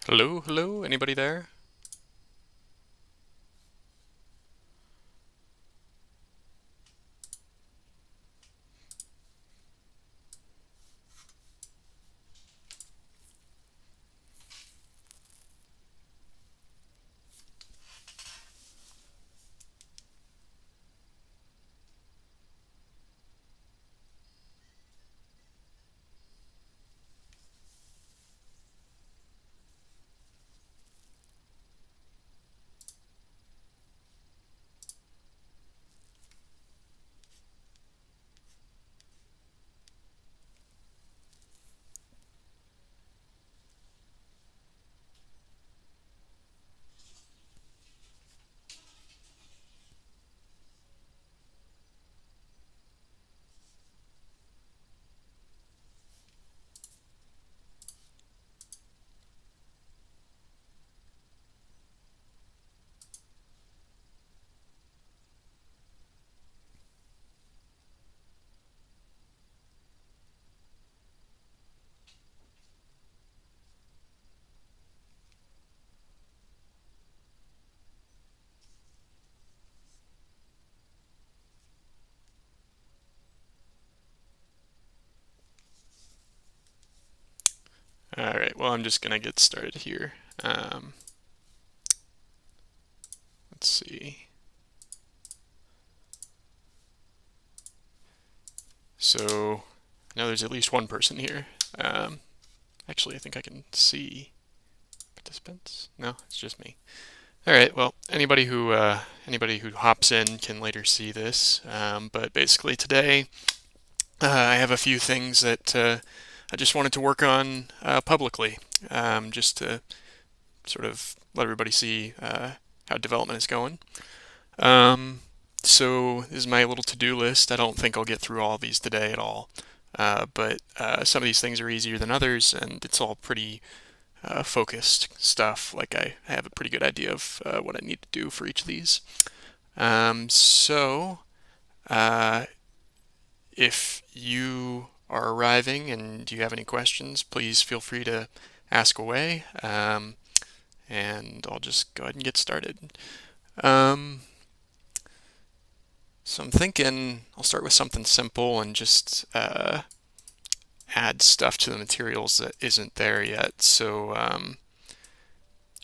Hello, hello, anybody there? Alright, well, I'm just gonna get started here. Let's see. So, I know there's at least one person here. Actually, I think I can see participants. No, it's just me. Alright, well, anybody who hops in can later see this. But basically today, I have a few things that I just wanted to work on publicly, just to sort of let everybody see how development is going. Um, so this is my little to-do list. I don't think I'll get through all of these today at all. But some of these things are easier than others, and it's all pretty focused stuff. Like I have a pretty good idea of what I need to do for each of these. So uh, if you are arriving and you have any questions, please feel free to ask away. And I'll just go ahead and get started. Um, so I'm thinking I'll start with something simple and just add stuff to the materials that isn't there yet.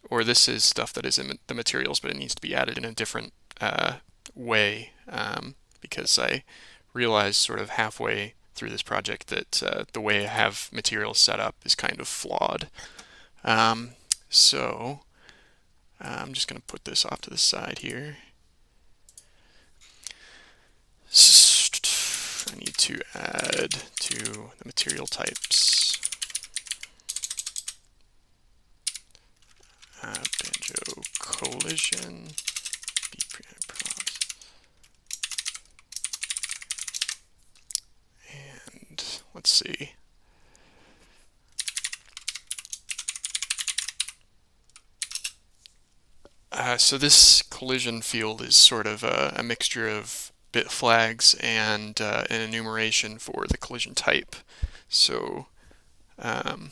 Or this is stuff that is in the materials, but it needs to be added in a different way, because I realized sort of halfway through this project that the way I have materials set up is kind of flawed. Um, so I'm just going to put this off to the side here. I need to add to the material types Banjo collision and let's see. So this collision field is sort of a mixture of bit flags and an enumeration for the collision type. So um,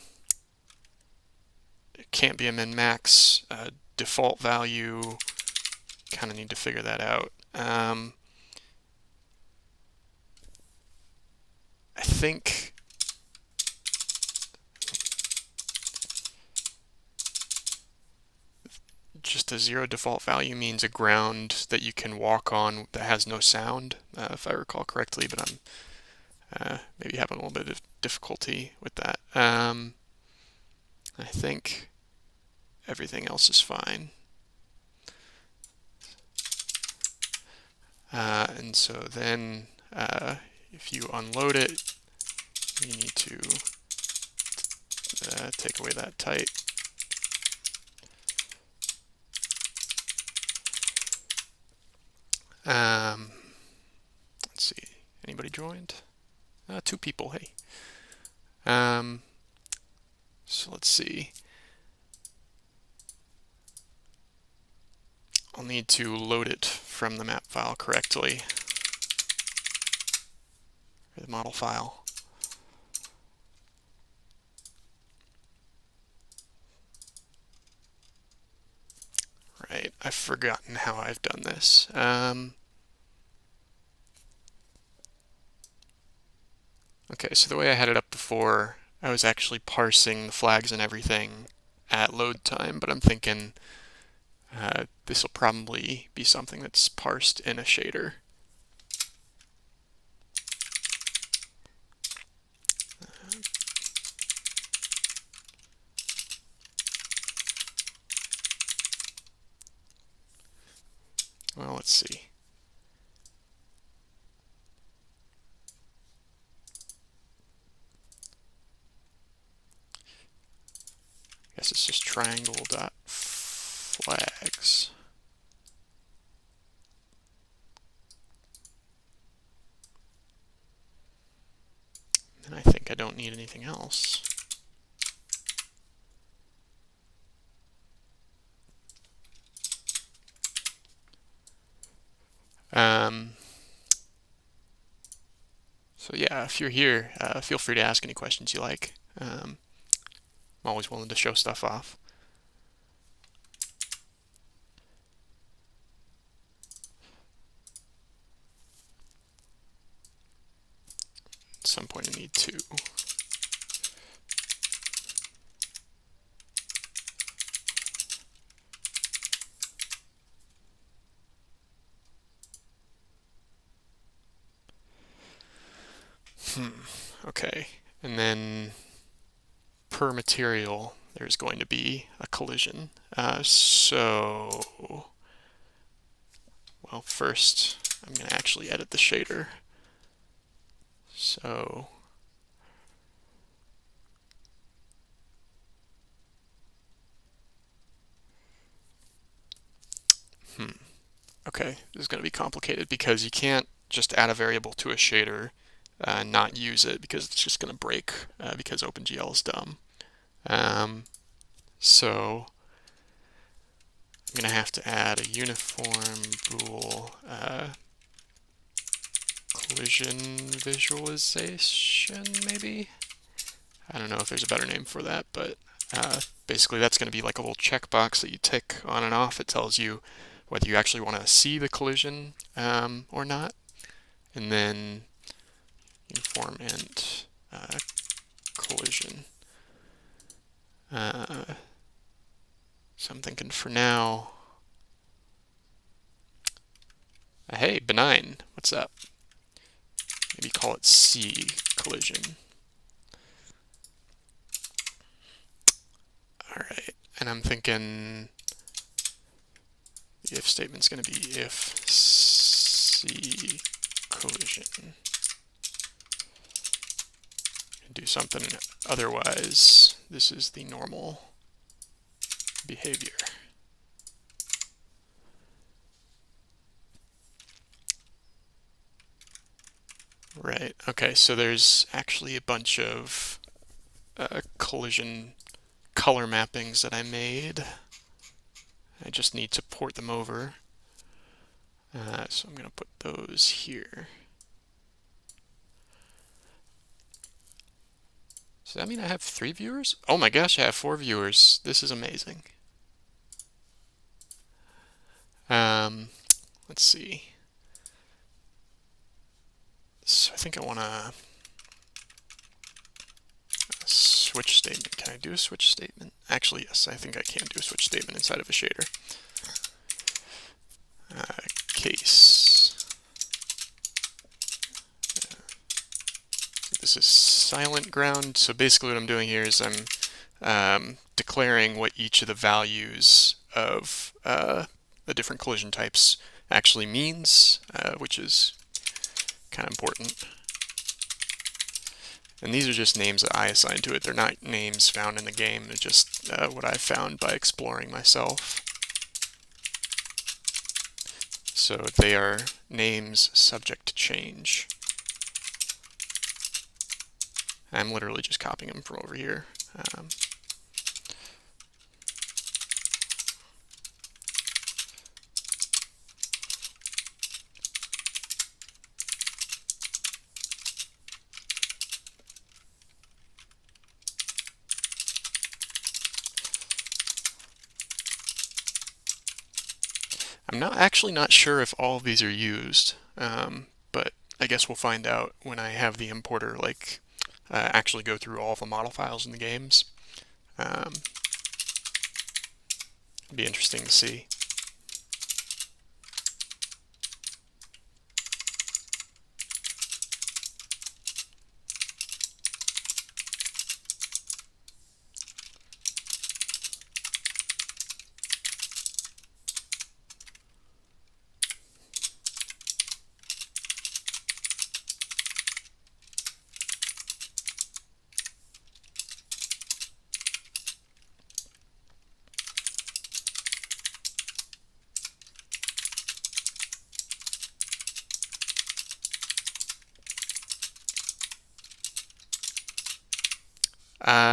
it can't be a min-max default value. Kind of need to figure that out. I think just a zero default value means a ground that you can walk on that has no sound, if I recall correctly, but I'm maybe having a little bit of difficulty with that. I think everything else is fine. And so then if you unload it, you need to take away that type. Let's see, anybody joined? Two people, hey. So let's see. I'll need to load it from the map file correctly, or the model file. Right, I've forgotten how I've done this. Okay, so the way I had it up before, I was actually parsing the flags and everything at load time, but I'm thinking this will probably be something that's parsed in a shader. Well, let's see. I guess it's just triangle dot flags. And I think I don't need anything else. So yeah, if you're here, feel free to ask any questions you like. I'm always willing to show stuff off. At some point I need two. Okay, and then per material, there's going to be a collision. Well, first I'm going to actually edit the shader. So, okay, this is going to be complicated because you can't just add a variable to a shader and not use it because it's just going to break because OpenGL is dumb. So I'm going to have to add a uniform bool collision visualization, maybe? I don't know if there's a better name for that, but basically that's going to be like a little checkbox that you tick on and off. It tells you whether you actually want to see the collision or not. And then uniform int collision. So I'm thinking for now, hey, benign, what's up? Maybe call it C collision. All right, and I'm thinking the if statement's going to be if C collision. Do something otherwise, this is the normal behavior. Right, okay, so there's actually a bunch of collision color mappings that I made. I just need to port them over. So I'm going to put those here. Does that mean I have 3 viewers? Oh my gosh, I have 4 viewers. This is amazing. Let's see. So I think I want to switch statement. Can I do a switch statement? Actually, yes, I think I can do a switch statement inside of a shader. Case. This is silent ground. So basically what I'm doing here is I'm declaring what each of the values of the different collision types actually means, which is kind of important. And these are just names that I assign to it. They're not names found in the game. They're just what I've found by exploring myself. So they are names subject to change. I'm literally just copying them from over here. I'm not sure if all of these are used, but I guess we'll find out when I have the importer actually go through all of the model files in the games. Um, It'd be interesting to see.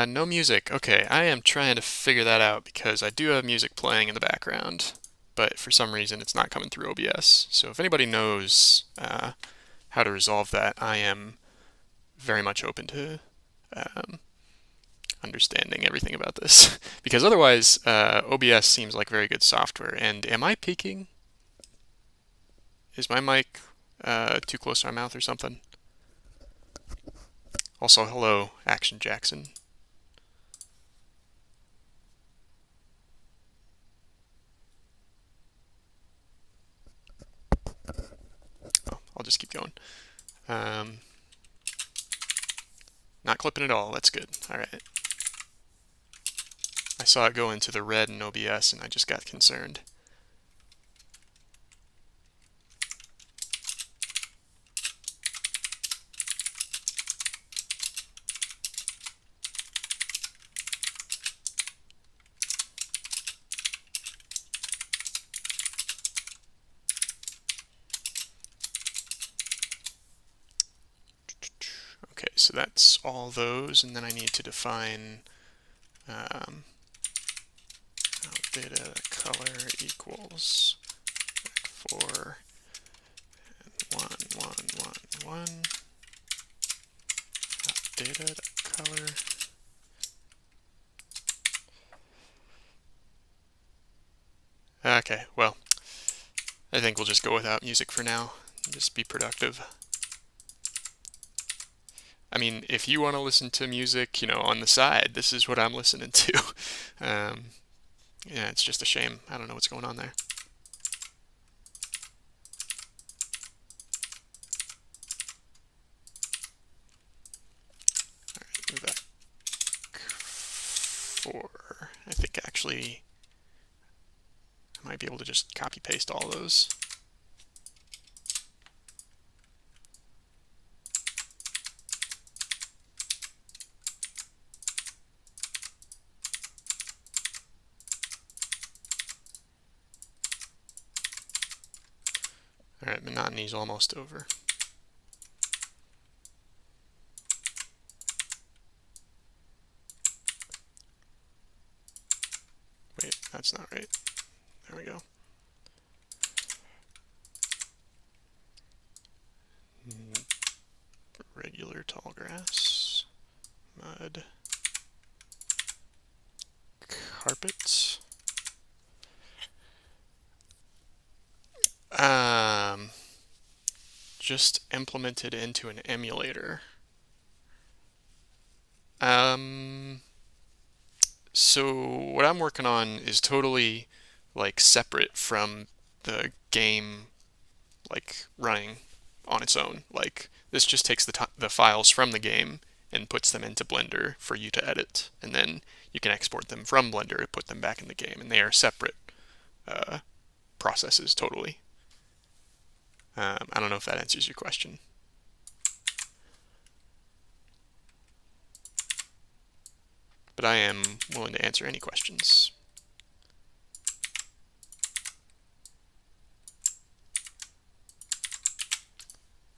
No music. Okay, I am trying to figure that out because I do have music playing in the background, but for some reason it's not coming through OBS. So if anybody knows how to resolve that, I am very much open to um, understanding everything about this. Because otherwise, OBS seems like very good software. And am I peaking? Is my mic too close to my mouth or something? Also, hello, Action Jackson. Oh, I'll just keep going. Um, Not clipping at all. That's good. All right. I saw it go into the red in OBS and I just got concerned. Okay, so that's all those, and then I need to define data color equals 4 and 1 1 1 1 data color. Okay, well, I think we'll just go without music for now. Just be productive. I mean, if you want to listen to music, on the side, this is what I'm listening to. Yeah, it's just a shame. I don't know what's going on there. All right, move back 4. I think actually I might be able to just copy paste all those. All right, monotony's almost over. Wait, that's not right. There we go. Regular tall grass, mud, carpet. Just implemented into an emulator. So what I'm working on is totally separate from the game running on its own. This just takes the files from the game and puts them into Blender for you to edit, and then you can export them from Blender and put them back in the game, and they are separate processes totally. I don't know if that answers your question. But I am willing to answer any questions.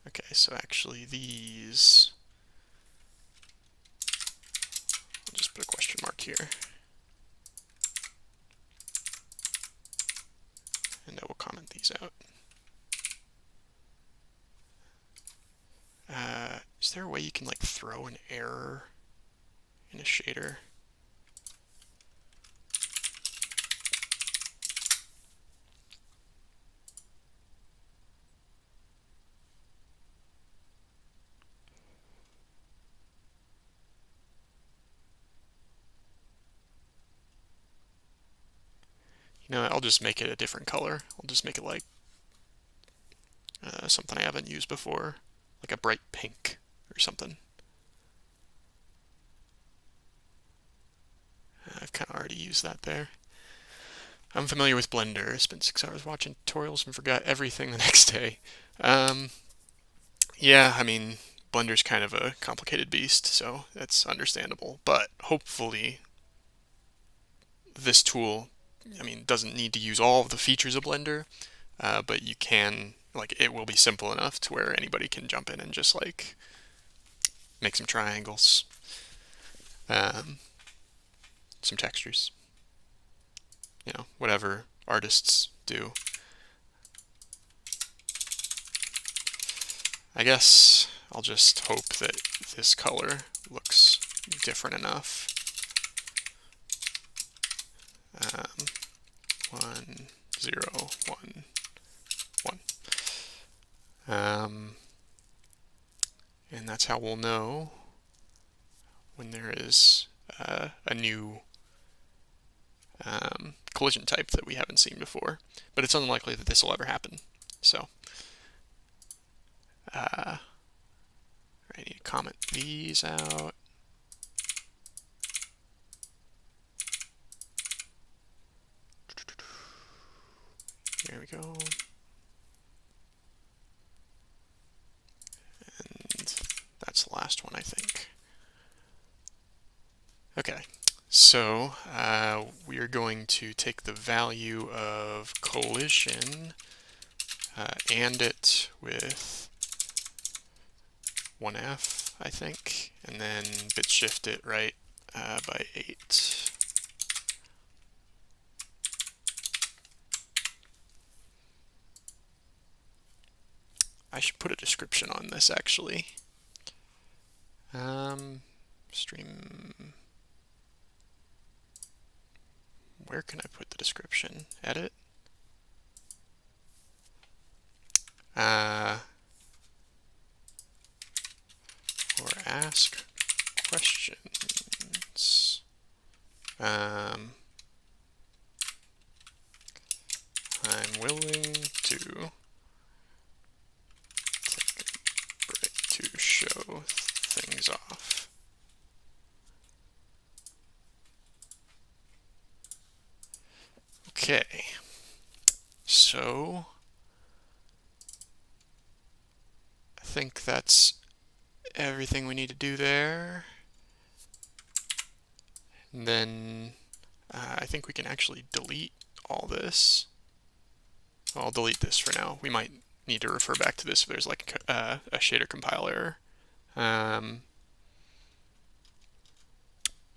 Okay, so actually these, I'll just put a question mark here. And I will comment these out. Is there a way you can throw an error in a shader? You know, I'll just make it a different color. I'll just make it like something I haven't used before, like a bright pink or something. I've kind of already used that there. I'm familiar with Blender. I spent 6 hours watching tutorials and forgot everything the next day. Um, yeah, I mean, Blender's kind of a complicated beast, so that's understandable. But hopefully, this tool, I mean, doesn't need to use all of the features of Blender, but you can, like, it will be simple enough to where anybody can jump in and just, like, make some triangles, um, some textures, you know, whatever artists do. I guess I'll just hope that this color looks different enough. 1, 0, 1, 1. And that's how we'll know when there is a new collision type that we haven't seen before. But it's unlikely that this will ever happen. So, I need to comment these out. Here we go. And that's the last one, I think. Okay, so we are going to take the value of collision and it with 1F, I think, and then bit shift it right by 8. I should put a description on this actually. Stream. Where can I put the description? Edit. Or ask questions. I'm willing to take a break to show things off. Okay, so I think that's everything we need to do there. And then I think we can actually delete all this. I'll delete this for now. We might need to refer back to this if there's like a shader compiler error.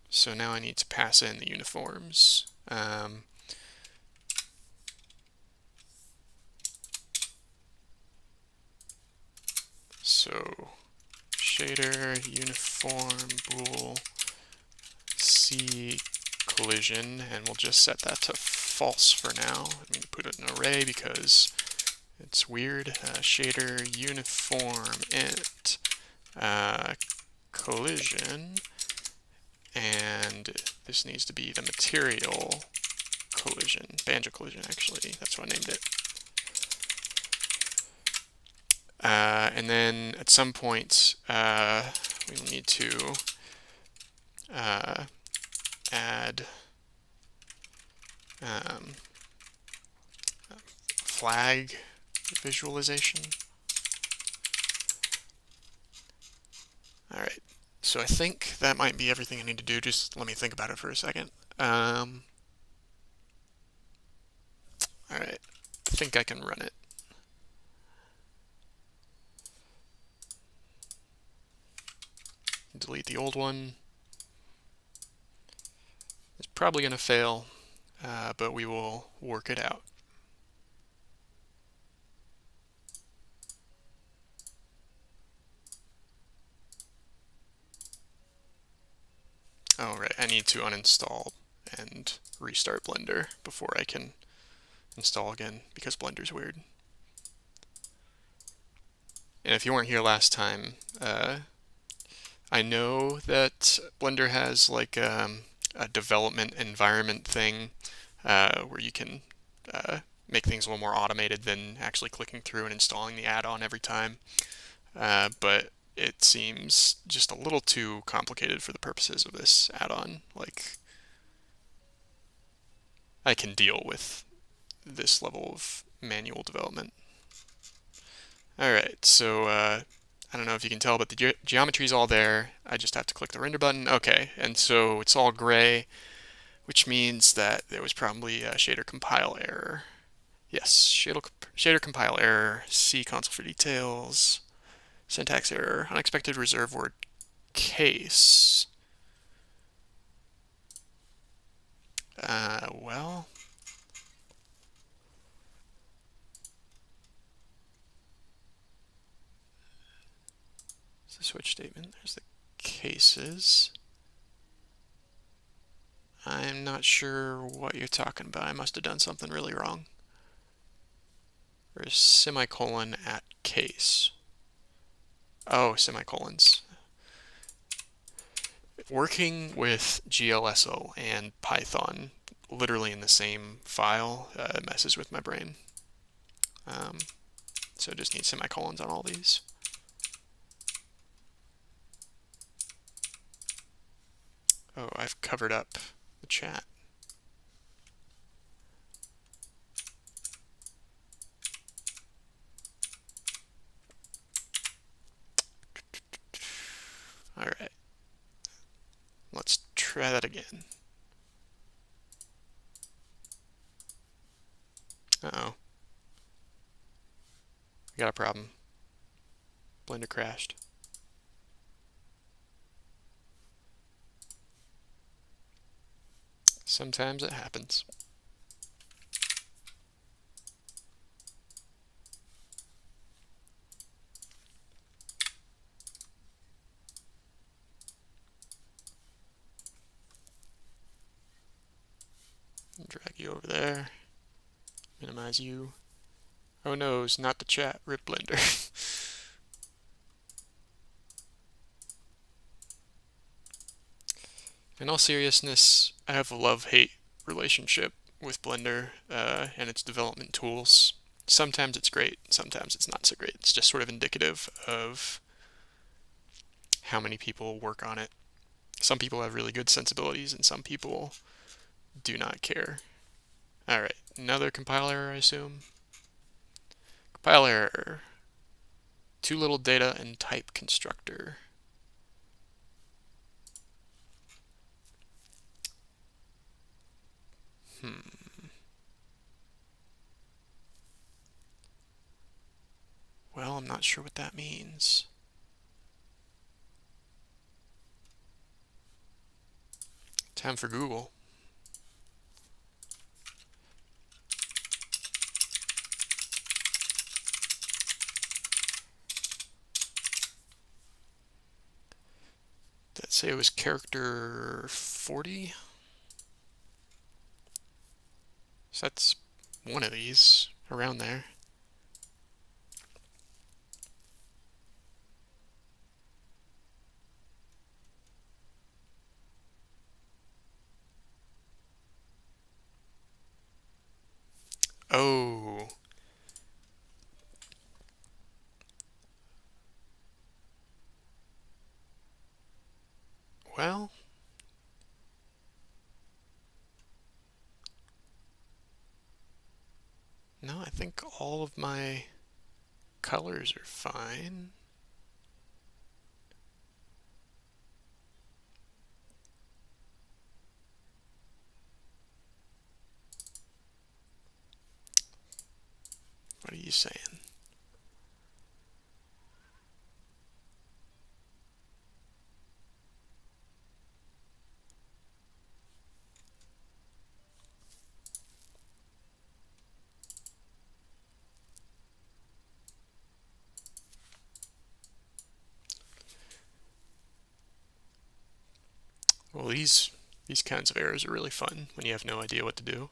So now I need to pass in the uniforms. So shader uniform bool C collision, and we'll just set that to false for now. I'm going to put it in an array because it's weird. Shader uniform int collision, and this needs to be the material collision, Banjo collision actually, that's what I named it. And then at some point we will need to add flag visualization. Alright, so I think that might be everything I need to do. Just let me think about it for a second. Alright, I think I can run it. Delete the old one. It's probably going to fail, but we will work it out. Oh, right, I need to uninstall and restart Blender before I can install again, because Blender's weird. And if you weren't here last time, I know that Blender has like a development environment thing where you can make things a little more automated than actually clicking through and installing the add-on every time. But it seems just a little too complicated for the purposes of this add-on. Like, I can deal with this level of manual development. Alright, so I don't know if you can tell, but the geometry is all there. I just have to click the render button. Okay, and so it's all gray, which means that there was probably a shader compile error. Yes, shader compile error, see console for details, syntax error, unexpected reserve word case. Well, it's a switch statement. There's the cases. I'm not sure what you're talking about. I must have done something really wrong. There's semicolon at case. Oh, semicolons. Working with GLSO and Python literally in the same file messes with my brain. So just need semicolons on all these. Oh, I've covered up the chat. All right, let's try that again. Uh-oh, we got a problem. Blender crashed. Sometimes it happens. Drag you over there. Minimize you. Oh no, it's not the chat. Rip Blender. In all seriousness, I have a love-hate relationship with Blender and its development tools. Sometimes it's great, sometimes it's not so great. It's just sort of indicative of how many people work on it. Some people have really good sensibilities and some people do not care. Alright, another compile error, I assume. Compile error. Too little data and type constructor. Well, I'm not sure what that means. Time for Google. Did it say it was character 40? So that's one of these, around there. Oh. Well. No, I think all of my colors are fine. What are you saying? Well, these kinds of errors are really fun when you have no idea what to do.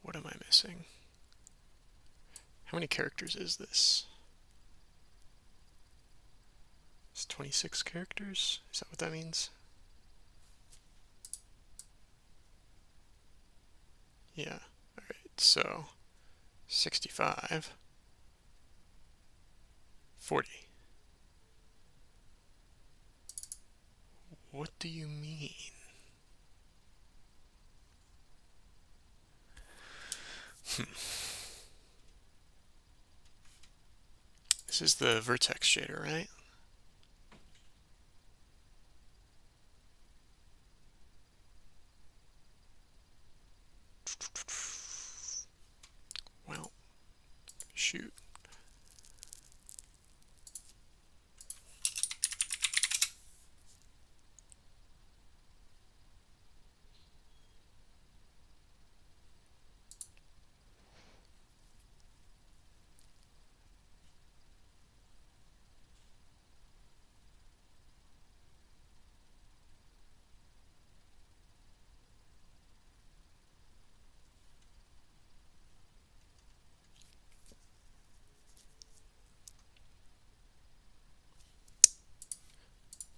What am I missing? How many characters is this? 26 characters? Is that what that means? Yeah. Alright, so 65, 40. What do you mean? This is the vertex shader, right? Well, shoot.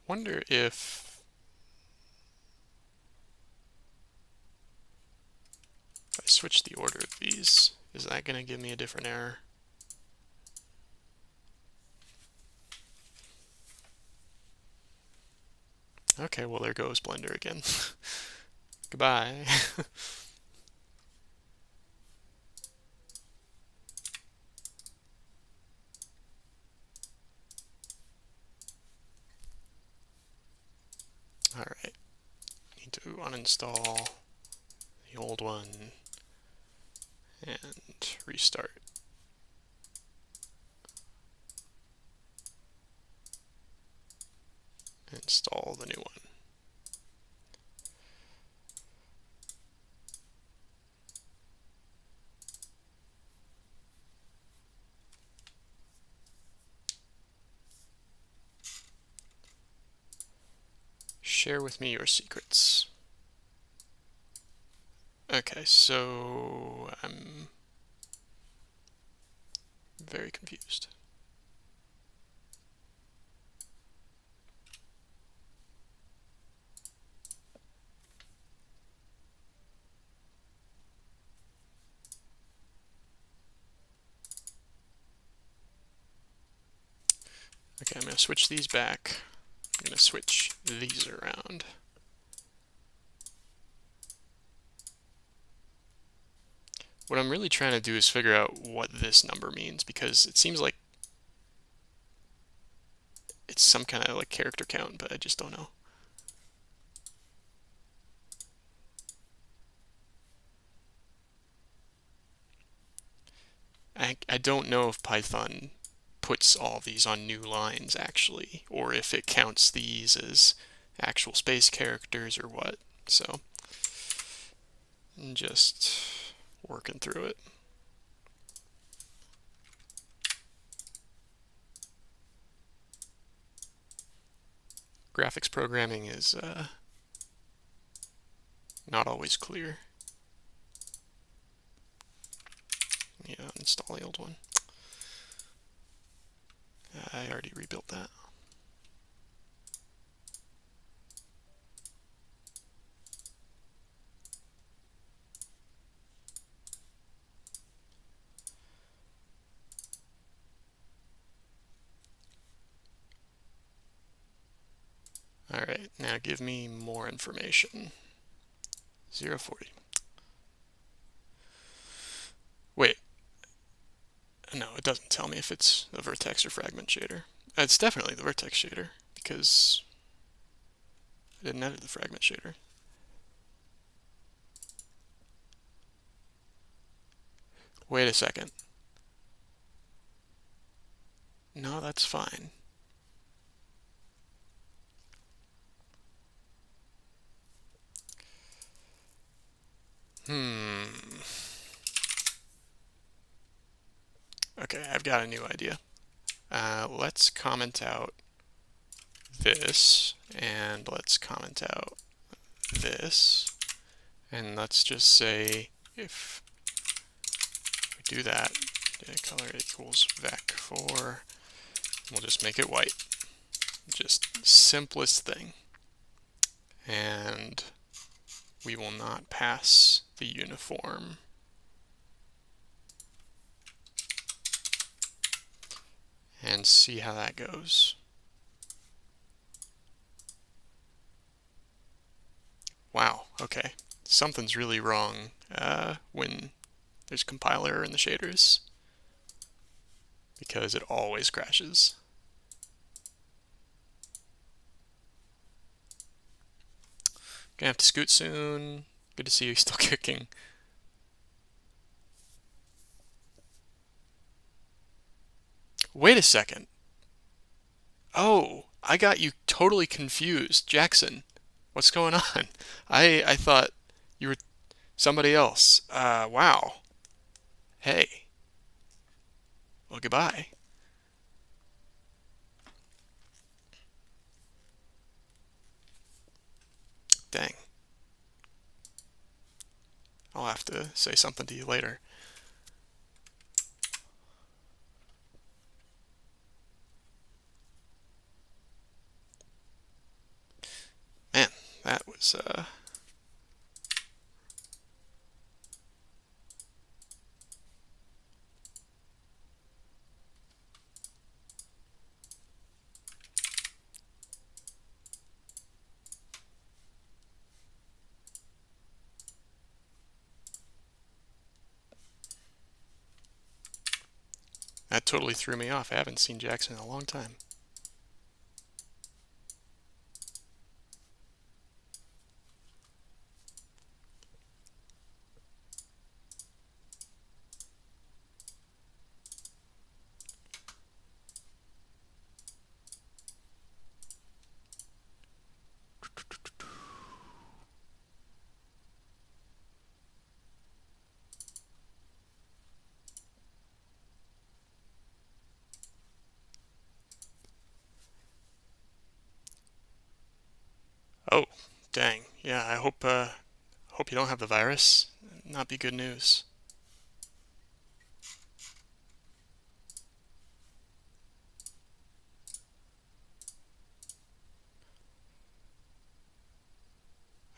Wonder if I switch the order of these, is that going to give me a different error? Okay, well there goes Blender again. Goodbye. Alright, need to uninstall the old one and restart. Install the new one. Share with me your secrets. Okay, so I'm very confused. Okay, I'm going to switch these back. I'm going to switch these around. What I'm really trying to do is figure out what this number means, because it seems like it's some kind of like character count, but I just don't know. I don't know if Python puts all these on new lines actually, or if it counts these as actual space characters or what. So I'm just working through it. Graphics programming is not always clear. Yeah, install the old one. I already rebuilt that. Alright, now give me more information. 040. Wait. No, it doesn't tell me if it's a vertex or fragment shader. It's definitely the vertex shader, because I didn't edit the fragment shader. Wait a second. No, that's fine. Okay, I've got a new idea. Let's comment out this, and let's comment out this, and let's just say if we do that, color equals vec4, we'll just make it white. Just simplest thing. And we will not pass the uniform. And see how that goes. Wow, okay. Something's really wrong when there's compile error in the shaders, because it always crashes. Gonna have to scoot soon. Good to see you still kicking. Wait a second. Oh, I got you totally confused. Jackson, what's going on? I thought you were somebody else. Wow. Hey. Well, goodbye. Dang. I'll have to say something to you later. Man, that was that totally threw me off. I haven't seen Jackson in a long time. Oh, dang. Yeah, I hope you don't have the virus. Not be good news.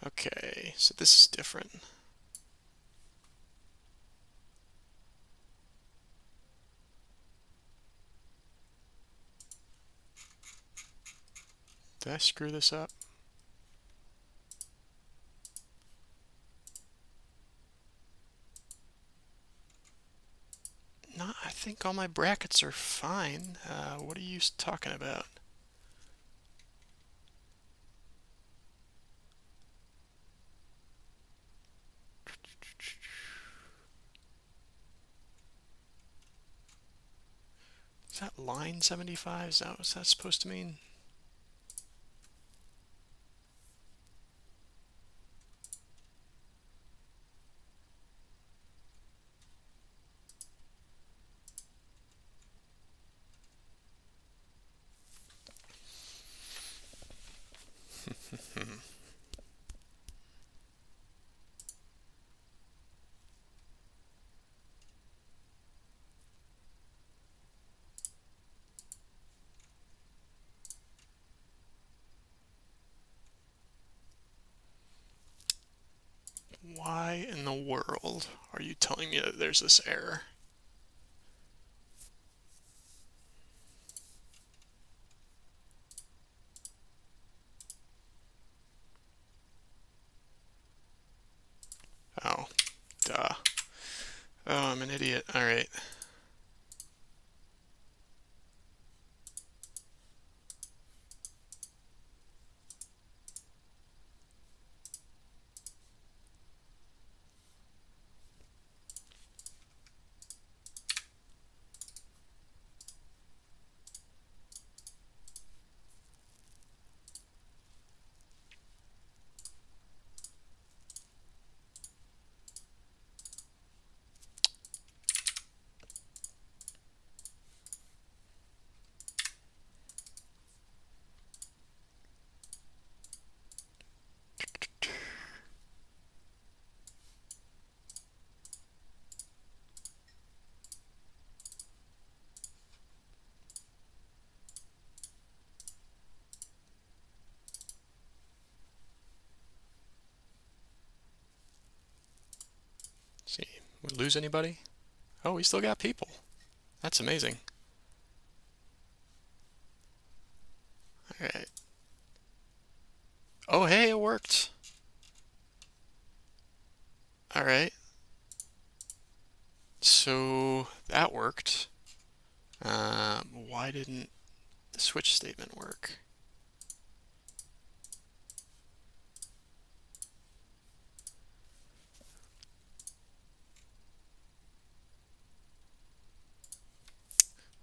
Okay, so this is different. Did I screw this up? No, I think all my brackets are fine. What are you talking about? Is that line 75? Is that what's that supposed to mean? Why in the world are you telling me that there's this error? Oh, duh. Oh, I'm an idiot. All right. We lose anybody? Oh, we still got people. That's amazing. Alright. Oh, hey, it worked. Alright. So that worked. Why didn't the switch statement work?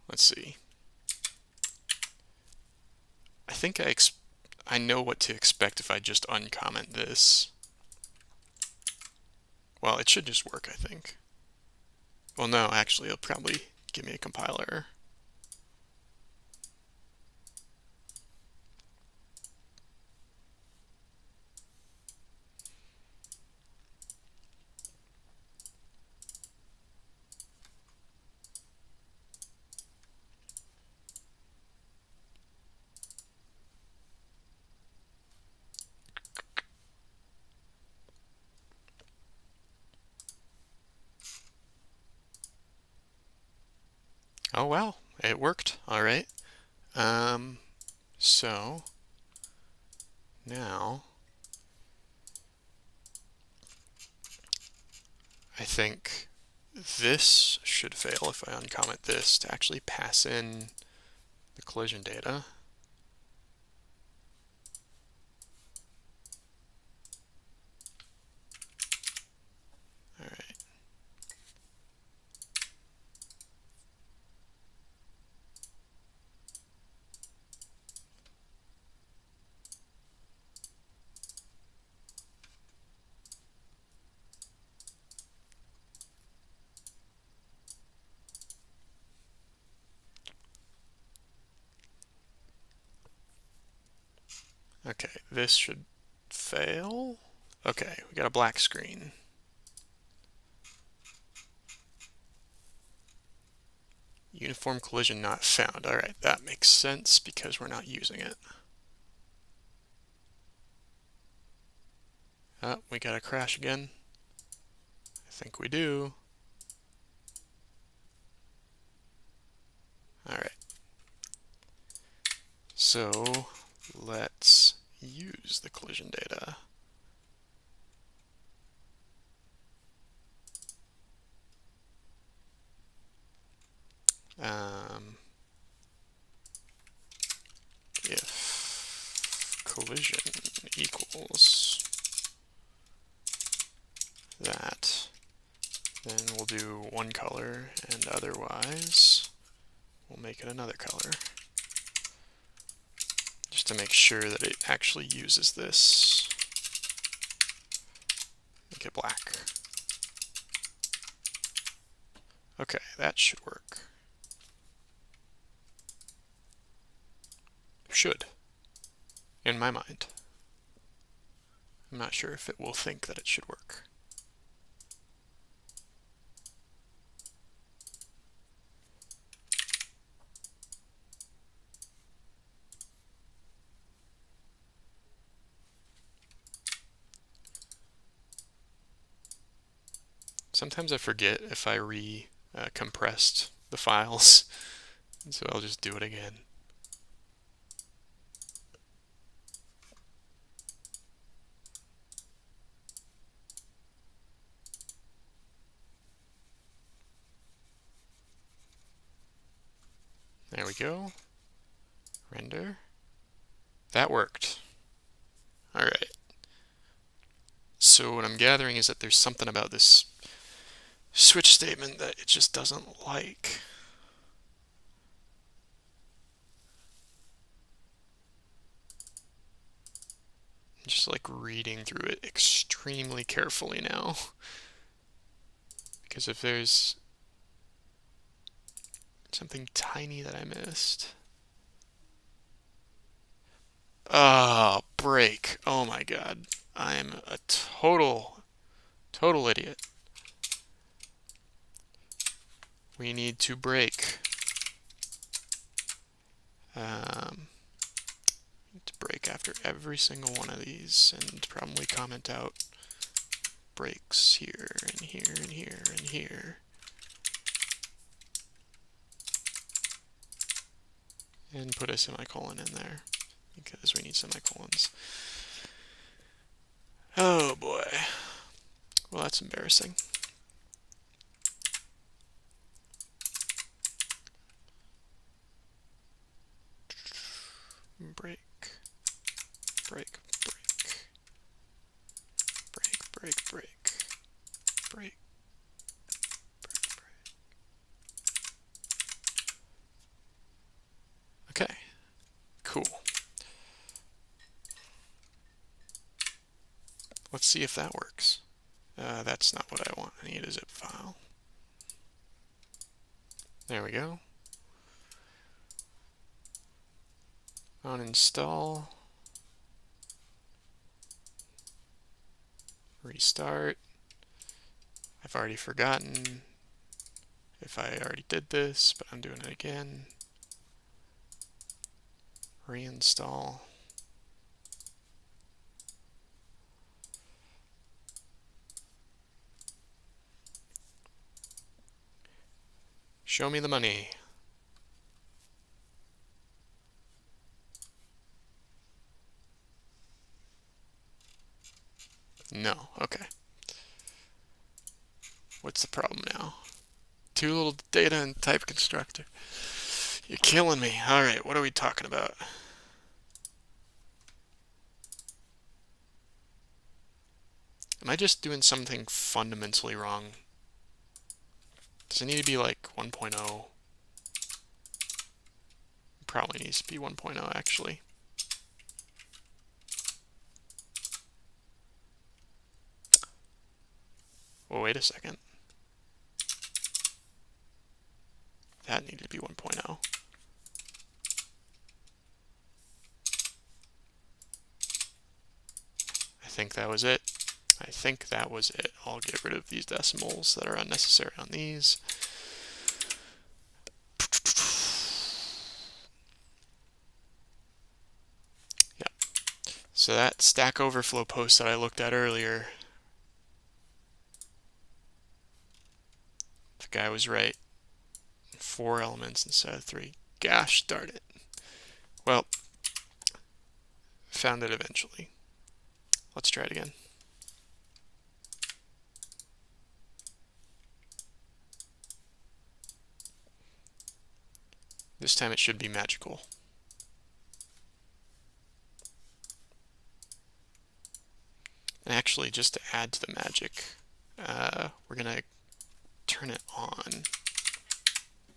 Let's see. I think I know what to expect if I just uncomment this. Well, it should just work, I think. Well, no, actually, it'll probably give me a compile error. Oh, wow, it worked. All right. So now I think this should fail if I uncomment this to actually pass in the collision data. All right. Okay, this should fail. Okay, we got a black screen. Uniform collision not found. All right, that makes sense because we're not using it. Oh, we got a crash again. I think we do. All right. So let's use the collision data. If collision equals that, then we'll do one color, and otherwise we'll make it another color, just to make sure that it actually uses this. Make it black. Okay, that should work. Should, in my mind. I'm not sure if it will think that it should work. Sometimes I forget if I compressed the files, and so I'll just do it again. There we go. Render. That worked. All right. So what I'm gathering is that there's something about this switch statement that it just doesn't like. I'm just like reading through it extremely carefully now. Because if there's something tiny that I missed. Oh, break. Oh my god. I'm a total idiot. We need to break. Need to break after every single one of these and probably comment out breaks here and here and here and here. And put a semicolon in there because we need semicolons. Oh boy. Well, that's embarrassing. Break, break, break, break, break, break, break, break. Okay, cool. Let's see if that works. That's not what I want. I need a zip file. There we go. Uninstall. Restart. I've already forgotten if I already did this, but I'm doing it again. Reinstall. Show me the money. No, okay. What's the problem now? Too little data and type constructor. You're killing me. Alright, what are we talking about? Am I just doing something fundamentally wrong? Does it need to be like 1.0? Probably needs to be 1.0 actually. Well, wait a second. That needed to be 1.0. I think that was it. I think that was it. I'll get rid of these decimals that are unnecessary on these. Yep. So that Stack Overflow post that I looked at earlier, the guy was right. 4 elements instead of 3. Gosh darn it. Well, found it eventually. Let's try it again. This time it should be magical. And actually, just to add to the magic, we're going to turn it on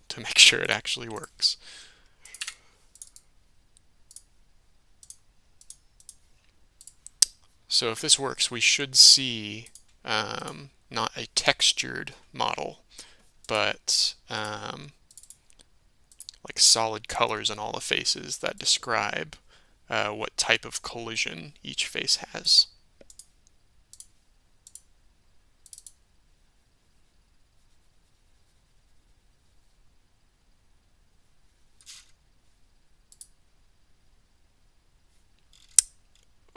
to make sure it actually works. So if this works, we should see not a textured model, but like solid colors on all the faces that describe what type of collision each face has.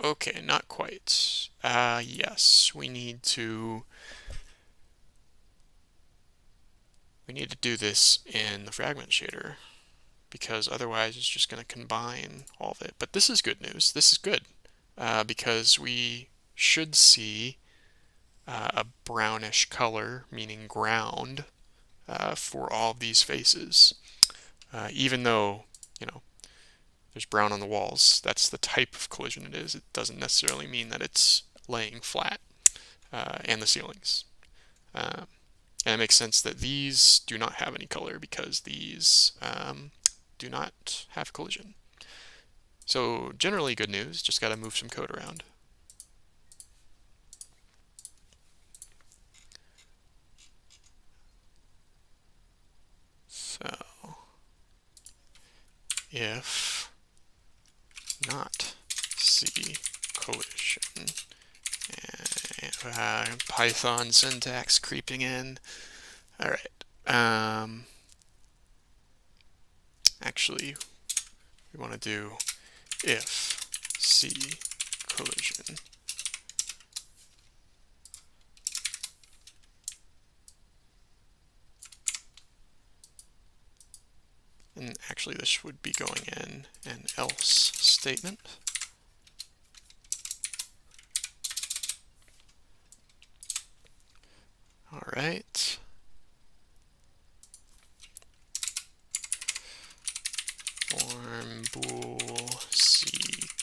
Okay, not quite. Yes, we need to do this in the fragment shader, because otherwise it's just going to combine all of it. But this is good news. This is good, because we should see a brownish color, meaning ground, for all of these faces. Even though, you know, there's brown on the walls, that's the type of collision it is. It doesn't necessarily mean that it's laying flat, and the ceilings. And it makes sense that these do not have any color because these do not have collision. So generally good news, just got to move some code around. So if not see collision, and Python syntax creeping in. All right. Actually, we want to do if see collision And actually this would be going in an else statement. All right. Form bool c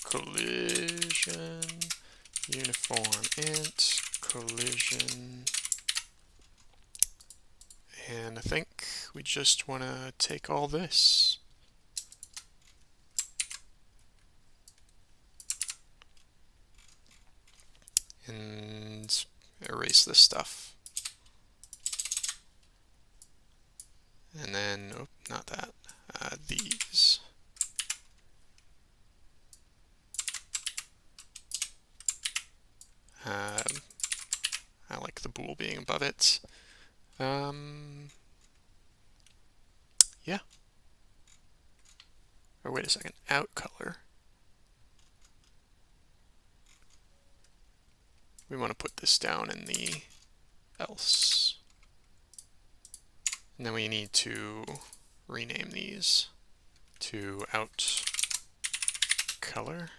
collision uniform int collision. And I think we just want to take all this and erase this stuff. And then, oh, not that, these. I like the bool being above it. Yeah. Or wait a second, out color. We want to put this down in the else. And then we need to rename these to out color.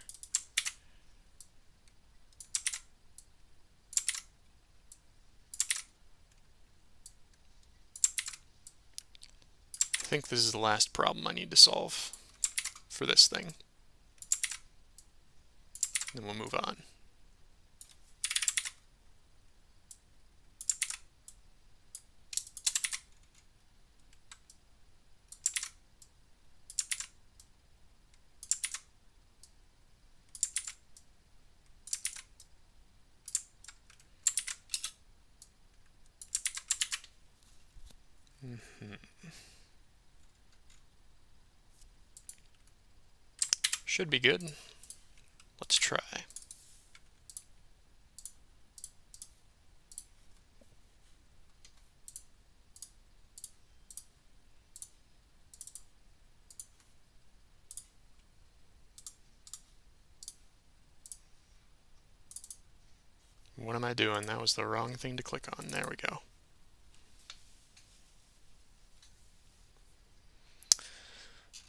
I think this is the last problem I need to solve for this thing. Then we'll move on. Should be good. Let's try. What am I doing? That was the wrong thing to click on. There we go.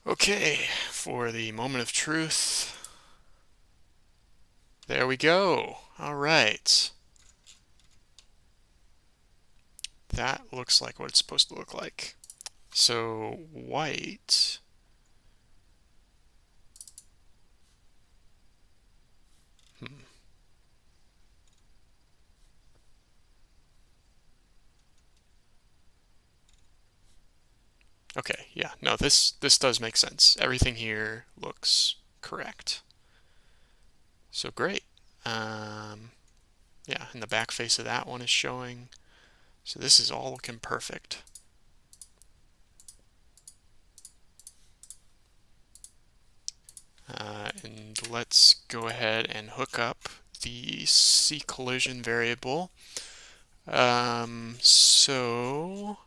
Okay, for the moment of truth. There we go. All right. That looks like what it's supposed to look like. So white. Okay, yeah, no, this does make sense. Everything here looks correct. So great. Yeah, and the back face of that one is showing. So this is all looking perfect. And let's go ahead and hook up the C collision variable. So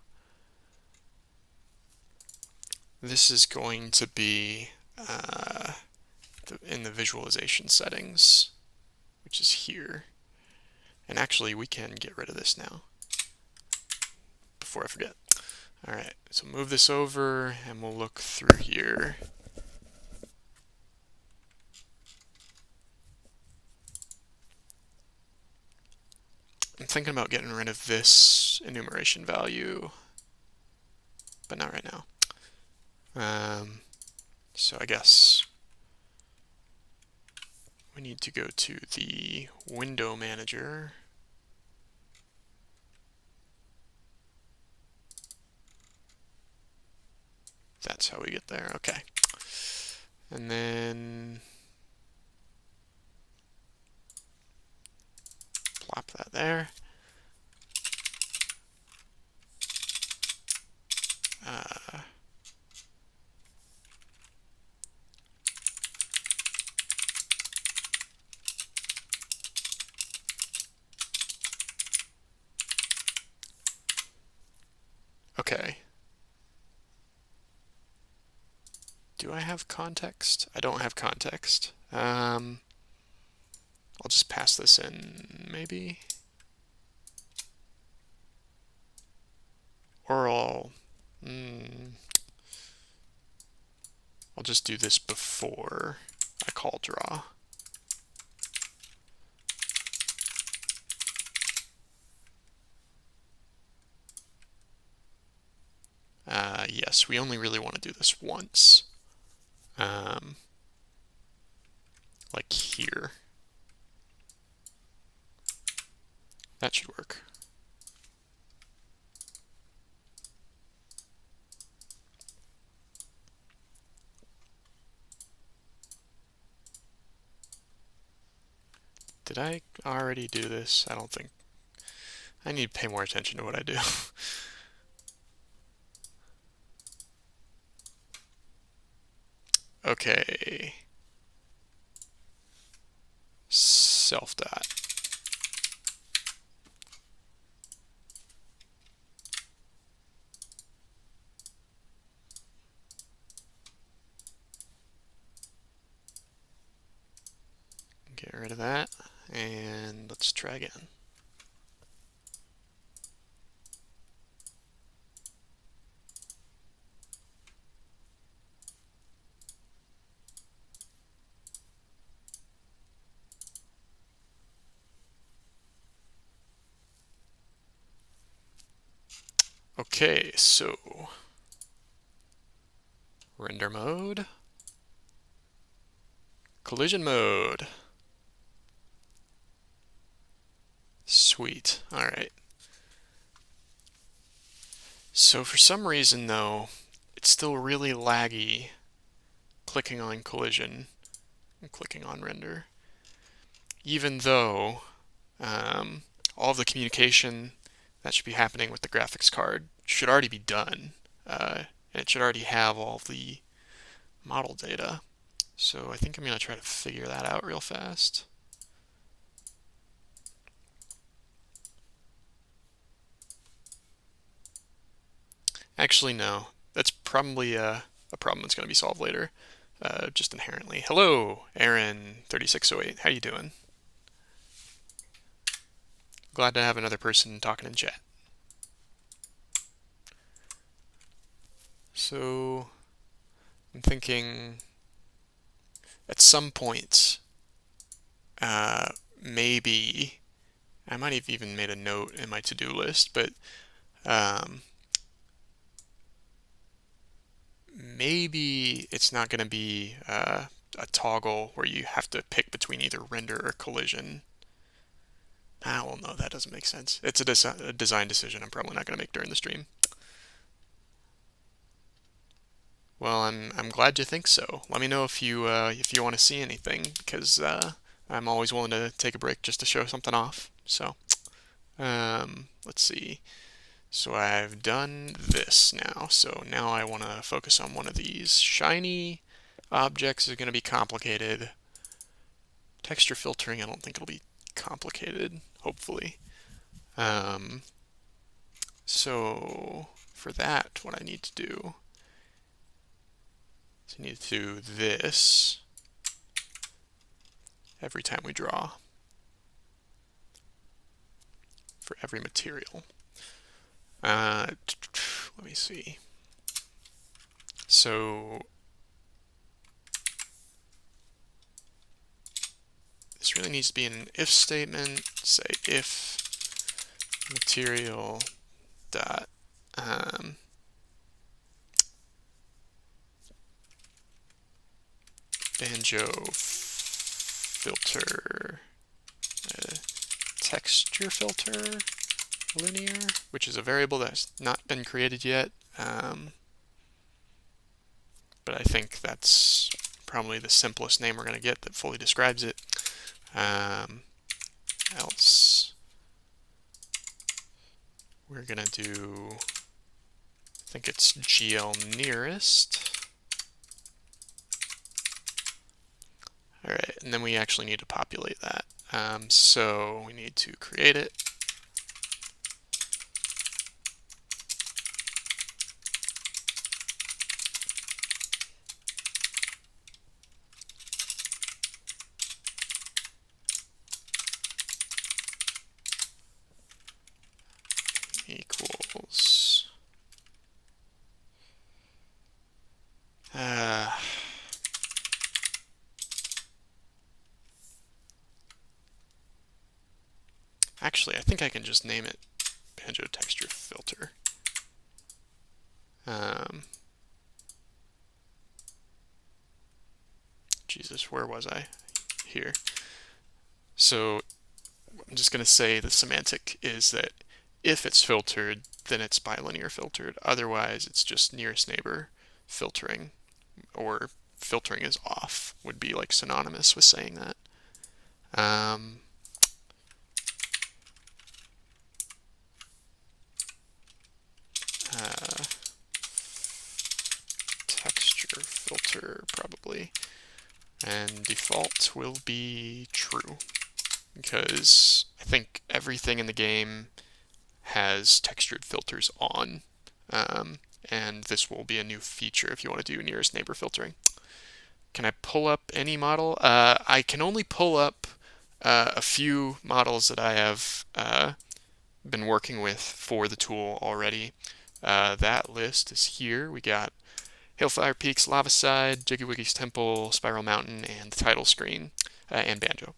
this is going to be in the visualization settings, which is here. And actually, we can get rid of this now before I forget. All right, so move this over and we'll look through here. I'm thinking about getting rid of this enumeration value, but not right now. So I guess we need to go to the window manager. That's how we get there. Okay. And then plop that there. Okay. Do I have context? I don't have context. I'll just pass this in, maybe. Or I'll, I'll just do this before I call draw. Yes, we only really want to do this once. Like here. That should work. Did I already do this? I don't think. I need to pay more attention to what I do. Okay. Self dot. Get rid of that, and let's try again. Okay, so render mode, collision mode. Sweet. All right. So for some reason though, it's still really laggy clicking on collision and clicking on render, even though all of the communication that should be happening with the graphics card should already be done, and it should already have all the model data. So I think I'm going to try to figure that out real fast. Actually, no. That's probably a problem that's going to be solved later, just inherently. Hello, Aaron3608. How you doing? Glad to have another person talking in chat. So I'm thinking at some point, maybe I might have even made a note in my to-do list, but maybe it's not going to be a toggle where you have to pick between either render or collision. Ah, well, no, that doesn't make sense. It's a design decision I'm probably not going to make during the stream. Well, I'm glad you think so. Let me know if you want to see anything, because I'm always willing to take a break just to show something off. So, let's see. So I've done this now. So now I want to focus on one of these. Shiny objects is going to be complicated. Texture filtering, I don't think it'll be complicated, hopefully. So for that, what I need to do is I need to do this every time we draw for every material. Let me see. So this really needs to be an if statement. Say if material dot Banjo filter texture filter linear, which is a variable that's not been created yet, but I think that's probably the simplest name we're going to get that fully describes it. Else we're going to do, I think it's GL nearest. All right, and then we actually need to populate that. So we need to create it. Equals Actually, I think I can just name it Banjo Texture Filter. Jesus, where was I? Here. So I'm just going to say the semantic is that if it's filtered, then it's bilinear filtered. Otherwise, it's just nearest neighbor filtering, or filtering is off would be like synonymous with saying that. Uh, Texture filter probably, and default will be true because I think everything in the game has textured filters on, and this will be a new feature if you want to do nearest neighbor filtering. Can I pull up any model? I can only pull up a few models that I have been working with for the tool already. That list is here. We got Hailfire Peaks, Lava Side, Jiggy Wiggy's Temple, Spiral Mountain, and the title screen, and Banjo.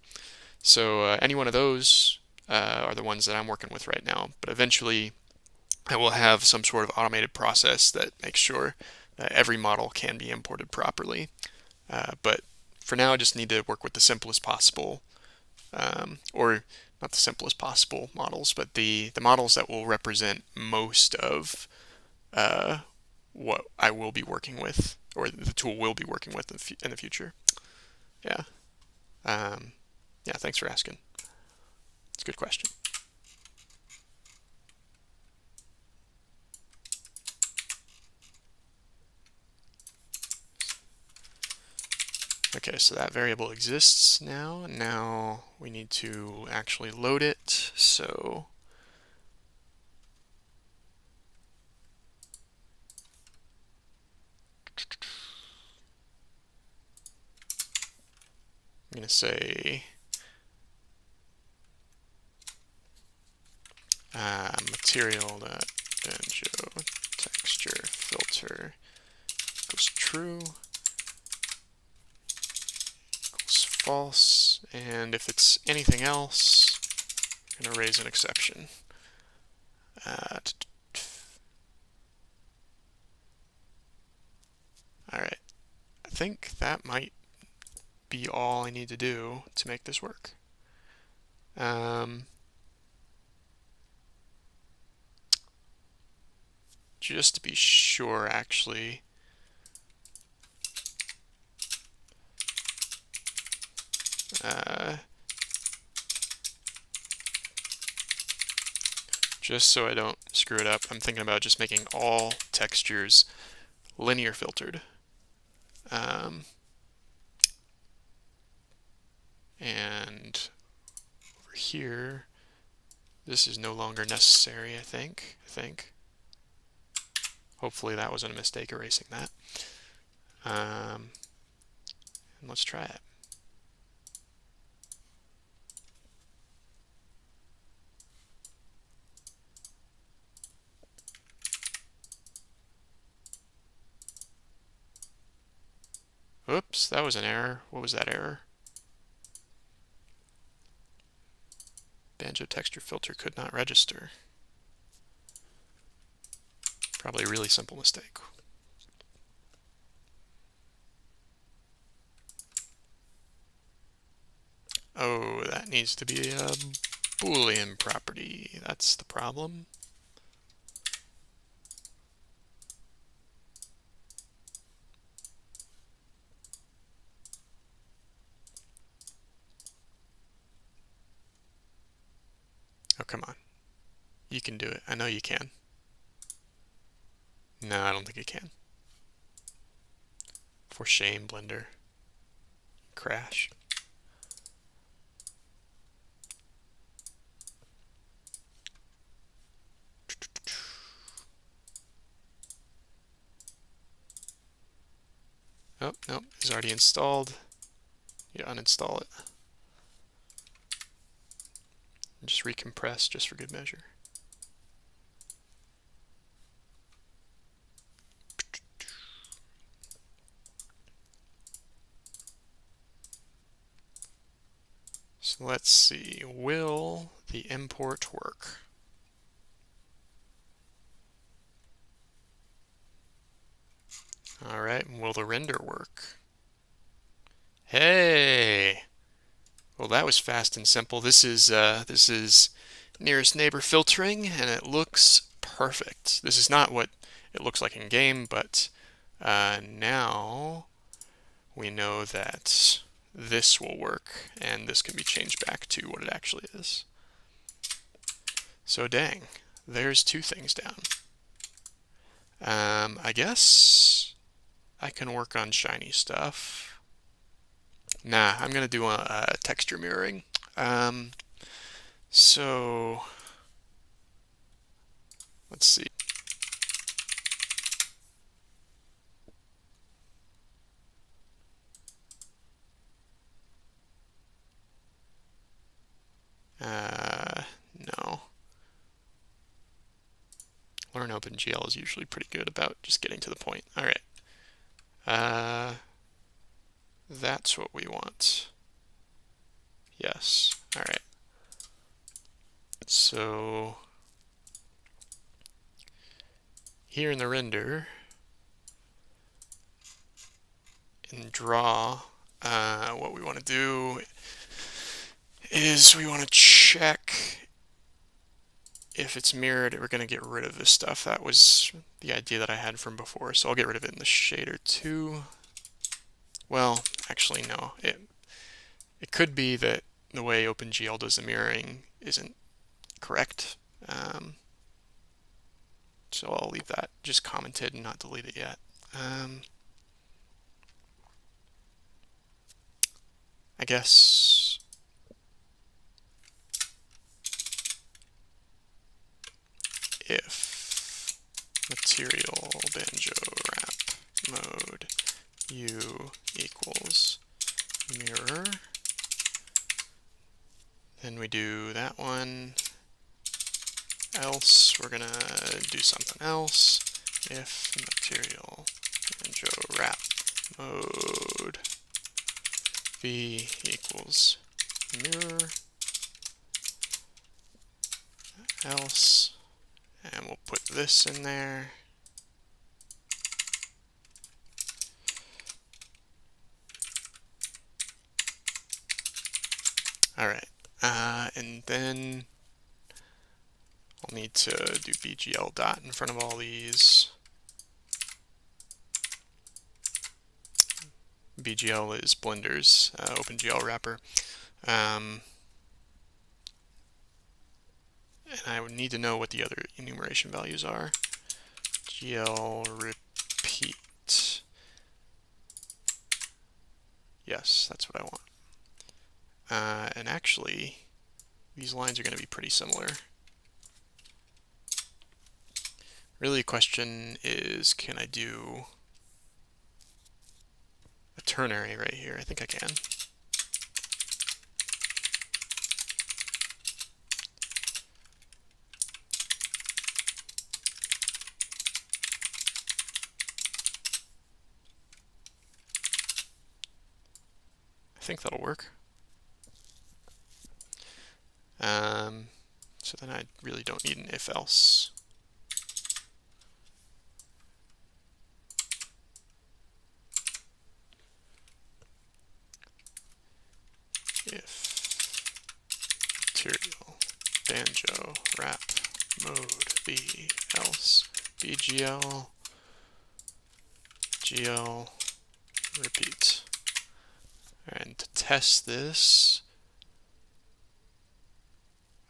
So any one of those are the ones that I'm working with right now. But eventually, I will have some sort of automated process that makes sure that every model can be imported properly. But for now, I just need to work with the simplest possible, or not the simplest possible models, but the models that will represent most of what I will be working with, or the tool will be working with in the future. Yeah. Yeah, thanks for asking. It's a good question. Okay, so that variable exists now. Now we need to actually load it. So I'm going to say material.banjo texture filter equals true, equals false, and if it's anything else, I'm going to raise an exception. Alright, I think that might be all I need to do to make this work. Just to be sure, actually, just so I don't screw it up, I'm thinking about just making all textures linear filtered. And over here, this is no longer necessary, I think. Hopefully that wasn't a mistake erasing that. And let's try it. Oops, that was an error. What was that error? Banjo texture filter could not register. Probably a really simple mistake. Oh, that needs to be a Boolean property. That's the problem. Oh, come on. You can do it. I know you can. No, I don't think it can. For shame, Blender. Crash. Oh, no, it's already installed. You uninstall it. And just recompress just for good measure. So let's see, will the import work? All right, will the render work? Hey! Well, that was fast and simple. This is nearest neighbor filtering, and it looks perfect. This is not what it looks like in game, but now we know that this will work, and this can be changed back to what it actually is. So dang, there's two things down. I guess I can work on shiny stuff. Nah, I'm gonna do a texture mirroring. So let's see. No. Learn OpenGL is usually pretty good about just getting to the point. All right. That's what we want. Yes. All right. So here in the render, in draw, what we want to do is we want to check if it's mirrored. We're going to get rid of this stuff. That was the idea that I had from before, so I'll get rid of it in the shader too. Well, actually no. It could be that the way OpenGL does the mirroring isn't correct. So I'll leave that just commented and not delete it yet. I guess if material banjo wrap mode u equals mirror, then we do that one. Else we're gonna do something else. If material banjo wrap mode v equals mirror, else, and we'll put this in there. All right, and then I'll need to do bgl dot in front of all these. BGL is Blender's OpenGL wrapper. And I would need to know what the other enumeration values are. GL repeat. Yes, that's what I want. And actually, these lines are going to be pretty similar. Really, the question is, can I do a ternary right here? I think I can. I think that'll work. So then I really don't need an if-else. If material banjo wrap mode v else bgl gl repeat. And to test this,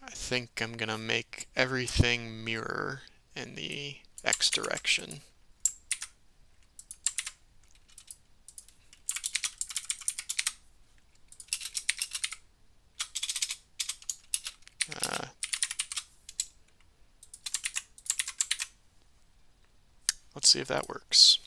I think I'm gonna make everything mirror in the x direction. Let's see if that works.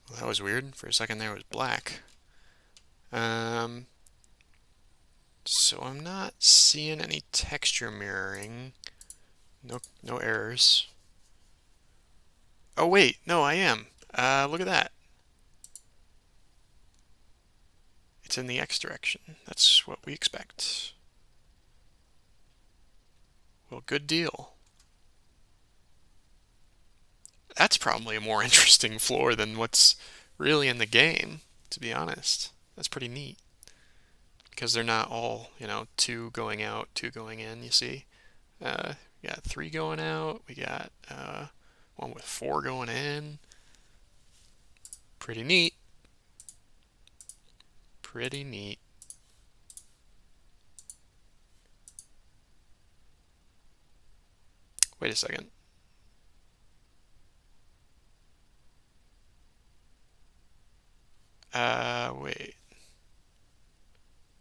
Well, that was weird. For a second there it was black. Um, so I'm not seeing any texture mirroring. No errors. Oh wait, no, I am. Look at that. It's in the X direction. That's what we expect. Well, good deal. That's probably a more interesting floor than what's really in the game, to be honest. That's pretty neat. Because they're not all, two going out, two going in, you see. We got three going out. We got one with four going in. Pretty neat. Pretty neat. Wait a second. Wait.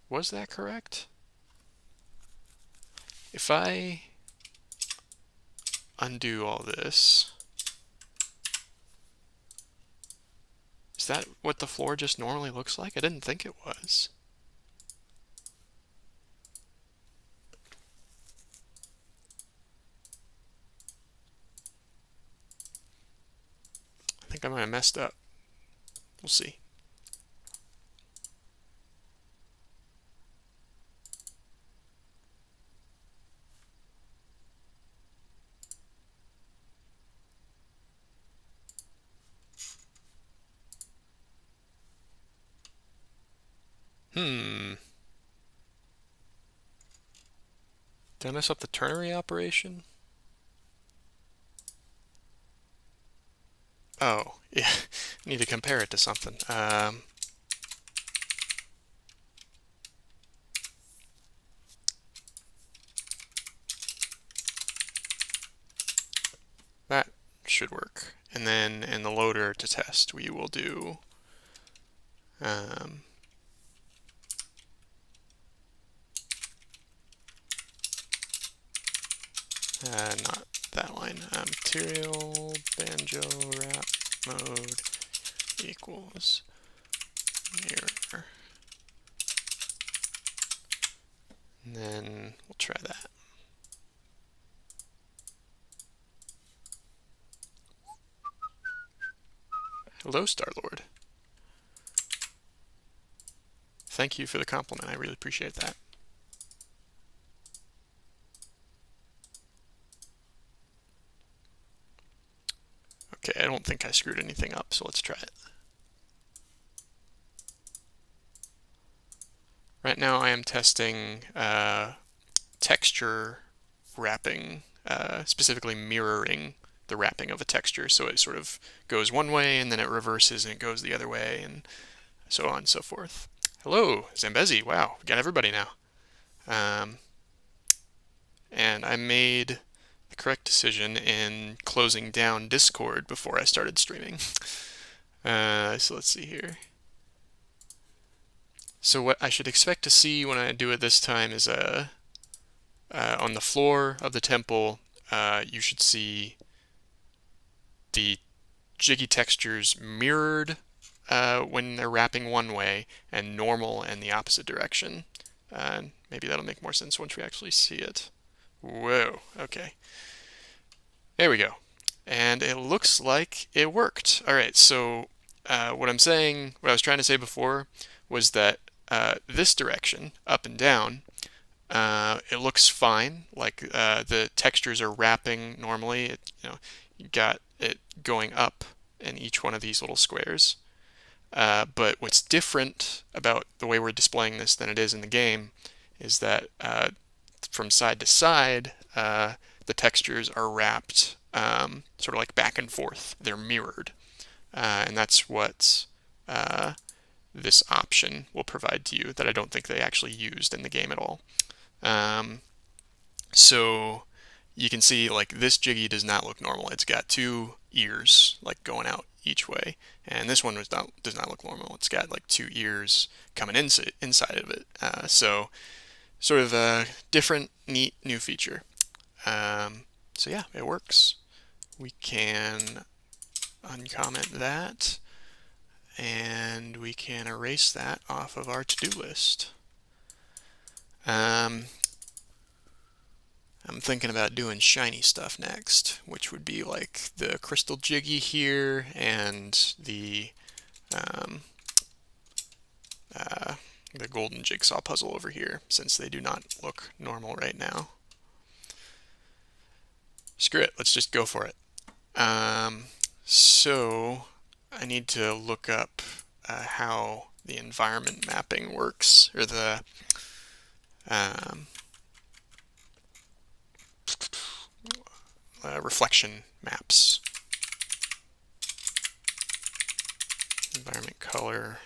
Was that correct? If I undo all this, is that what the floor just normally looks like? I didn't think it was. I think I might have messed up. We'll see. Hmm. Did I mess up the ternary operation? Oh, yeah. I need to compare it to something. That should work. And then in the loader to test, we will do not that line. Material banjo wrap mode equals mirror. And then we'll try that. Hello, Star-Lord. Thank you for the compliment. I really appreciate that. Okay, I don't think I screwed anything up, so let's try it. Right now I am testing texture wrapping, specifically mirroring the wrapping of a texture, so it sort of goes one way and then it reverses and it goes the other way and so on and so forth. Hello, Zambezi. Wow, we got everybody now. And I made the correct decision in closing down Discord before I started streaming. So let's see here. So what I should expect to see when I do it this time is on the floor of the temple, you should see the jiggy textures mirrored when they're wrapping one way and normal in the opposite direction. Maybe that'll make more sense once we actually see it. Whoa, okay. There we go. And it looks like it worked. All right, so what I was trying to say before was that this direction, up and down, it looks fine. Like the textures are wrapping normally. You got it going up in each one of these little squares. But what's different about the way we're displaying this than it is in the game is that from side to side, the textures are wrapped sort of like back and forth. They're mirrored. And that's what this option will provide to you that I don't think they actually used in the game at all. So you can see like this jiggy does not look normal. It's got two ears like going out each way, and this one does not look normal. It's got like two ears coming inside of it. So sort of a different, neat new feature. So yeah, it works. We can uncomment that. and we can erase that off of our to-do list. I'm thinking about doing shiny stuff next, which would be like the crystal jiggy here and um, the golden jigsaw puzzle over here, since they do not look normal right now. Screw it, let's just go for it. So I need to look up how the environment mapping works, or the reflection maps. Environment color.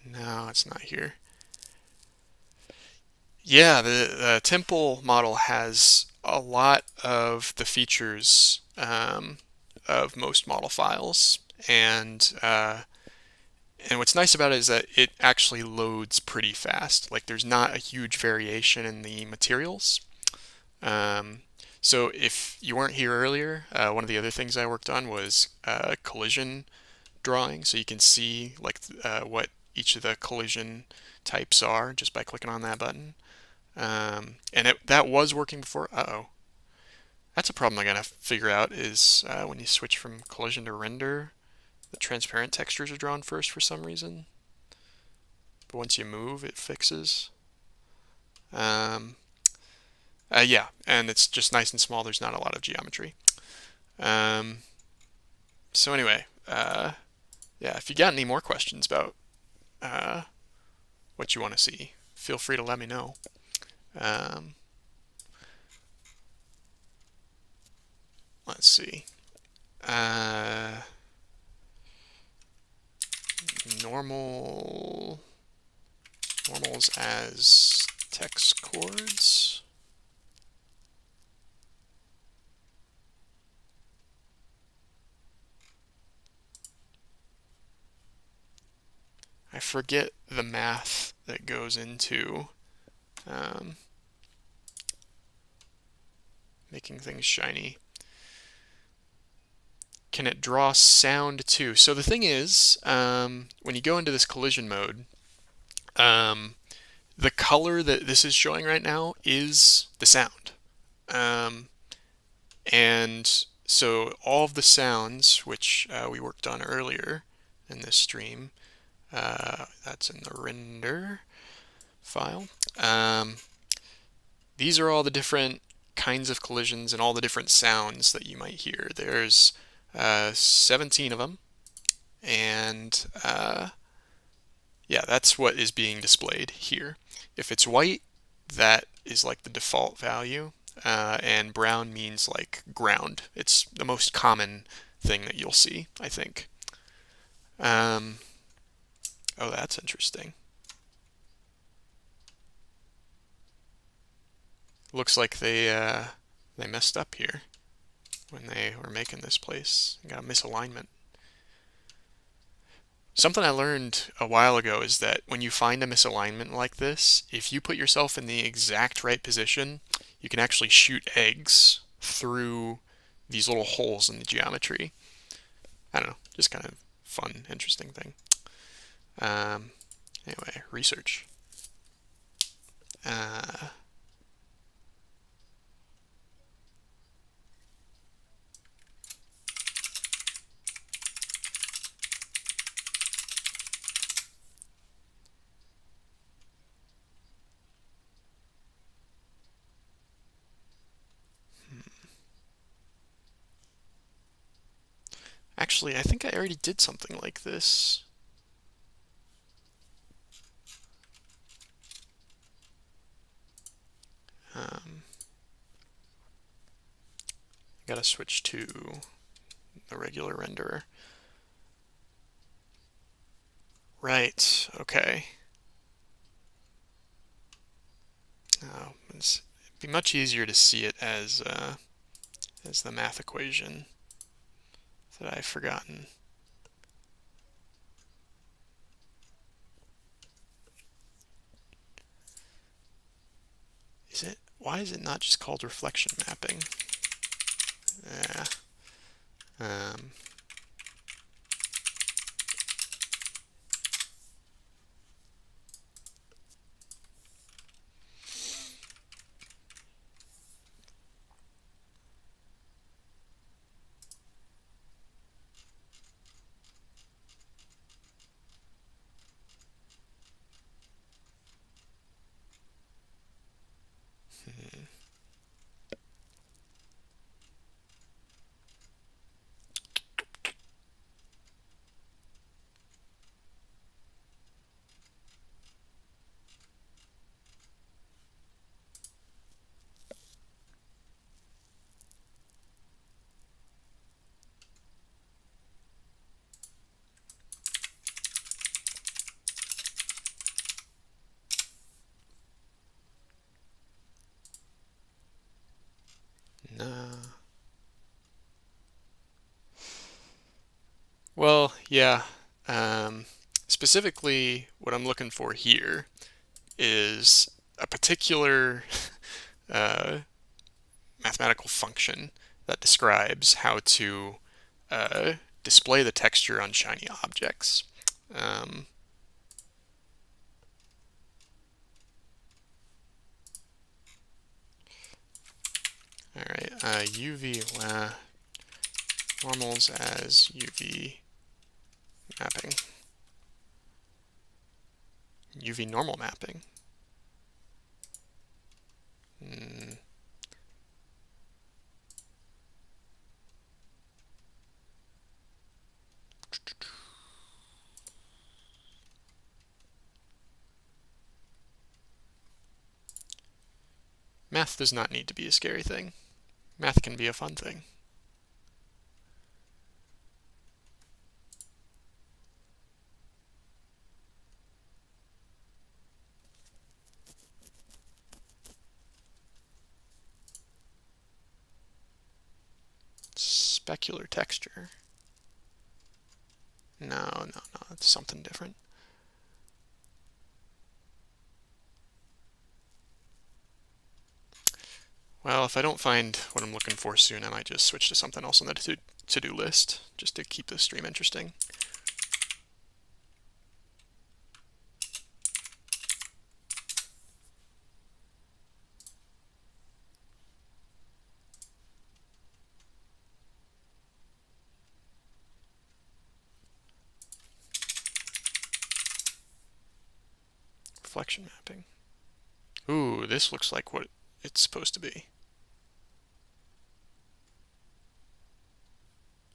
No, it's not here. Yeah, the temple model has a lot of the features of most model files, and what's nice about it is that it actually loads pretty fast. Like, there's not a huge variation in the materials. Um, so if you weren't here earlier, one of the other things I worked on was collision drawing, so you can see like what each of the collision types are just by clicking on that button. And that was working before. Uh-oh. That's a problem I gotta figure out, is when you switch from collision to render, the transparent textures are drawn first for some reason. But once you move, it fixes. Yeah, and it's just nice and small. There's not a lot of geometry. So anyway, yeah, if you got any more questions about what you want to see, feel free to let me know. Let's see. Normals as text chords. I forget the math that goes into making things shiny. Can it draw sound too? So the thing is, when you go into this collision mode, the color that this is showing right now is the sound. And so all of the sounds, which we worked on earlier in this stream, that's in the render file. These are all the different kinds of collisions and all the different sounds that you might hear. There's 17 of them, and yeah, that's what is being displayed here. If it's white, that is like the default value, and brown means like ground. It's the most common thing that you'll see, I think. Oh, that's interesting. Looks like they messed up here when they were making this place. Got a misalignment. Something I learned a while ago is that when you find a misalignment like this, if you put yourself in the exact right position, you can actually shoot eggs through these little holes in the geometry. I don't know, just kind of fun, interesting thing. Anyway, research. Actually, I think I already did something like this. Gotta switch to the regular renderer. Right, okay. It'd be much easier to see it as the math equation that I've forgotten. Why is it not just called reflection mapping? Yeah. Well, yeah. Specifically, what I'm looking for here is a particular uh, mathematical function that describes how to uh, display the texture on shiny objects. Um, all right, UV normals as UV mapping. UV normal mapping. Mm. Math does not need to be a scary thing. Math can be a fun thing. Specular texture. No, it's something different. Well, if I don't find what I'm looking for soon, I might just switch to something else on the to-do list, just to keep the stream interesting. Reflection mapping. Ooh, this looks like what it's supposed to be.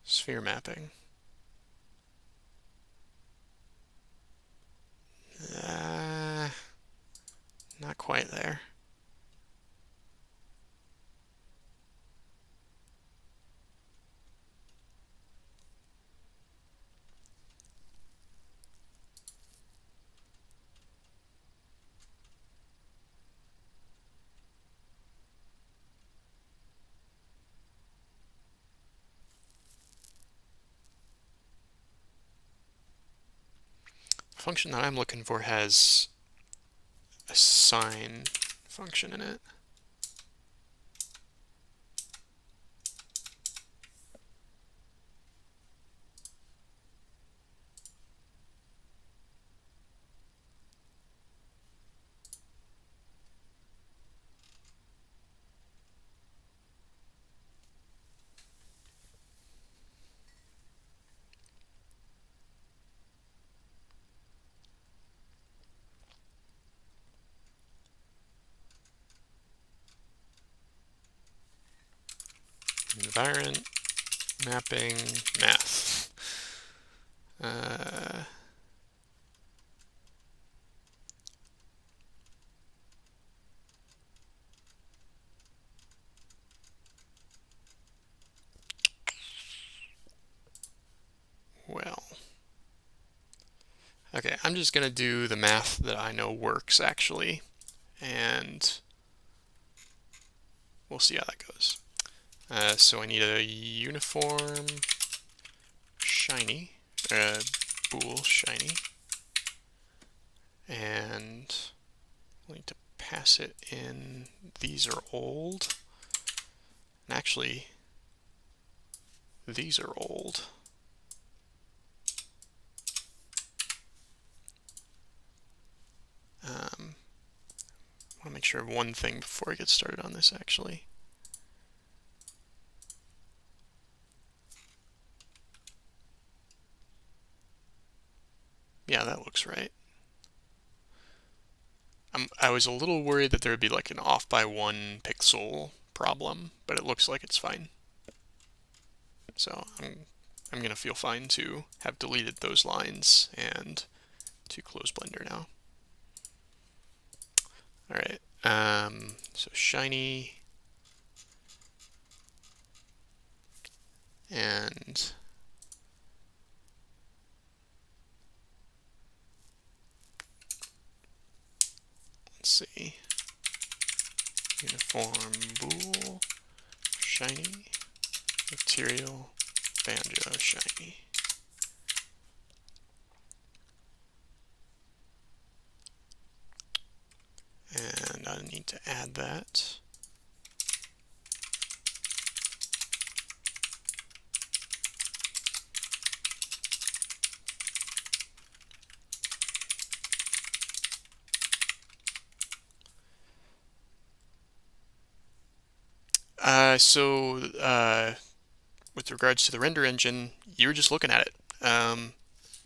Sphere mapping. Not quite there. The function that I'm looking for has a sine function in it. Environment mapping math. Well, okay, I'm just gonna do the math that I know works actually, and we'll see how that goes. So I need a uniform shiny, bool shiny, and we'll need to pass it in. These are old, and actually, these are old. I want to make sure of one thing before I get started on this actually. Yeah, that looks right. I was a little worried that there would be like an off by 1 pixel problem, but it looks like it's fine. So I'm gonna feel fine to have deleted those lines and to close Blender now. All right, so shiny, and let's see, uniform bool shiny, material banjo shiny. to add that. With regards to the render engine, you're just looking at it.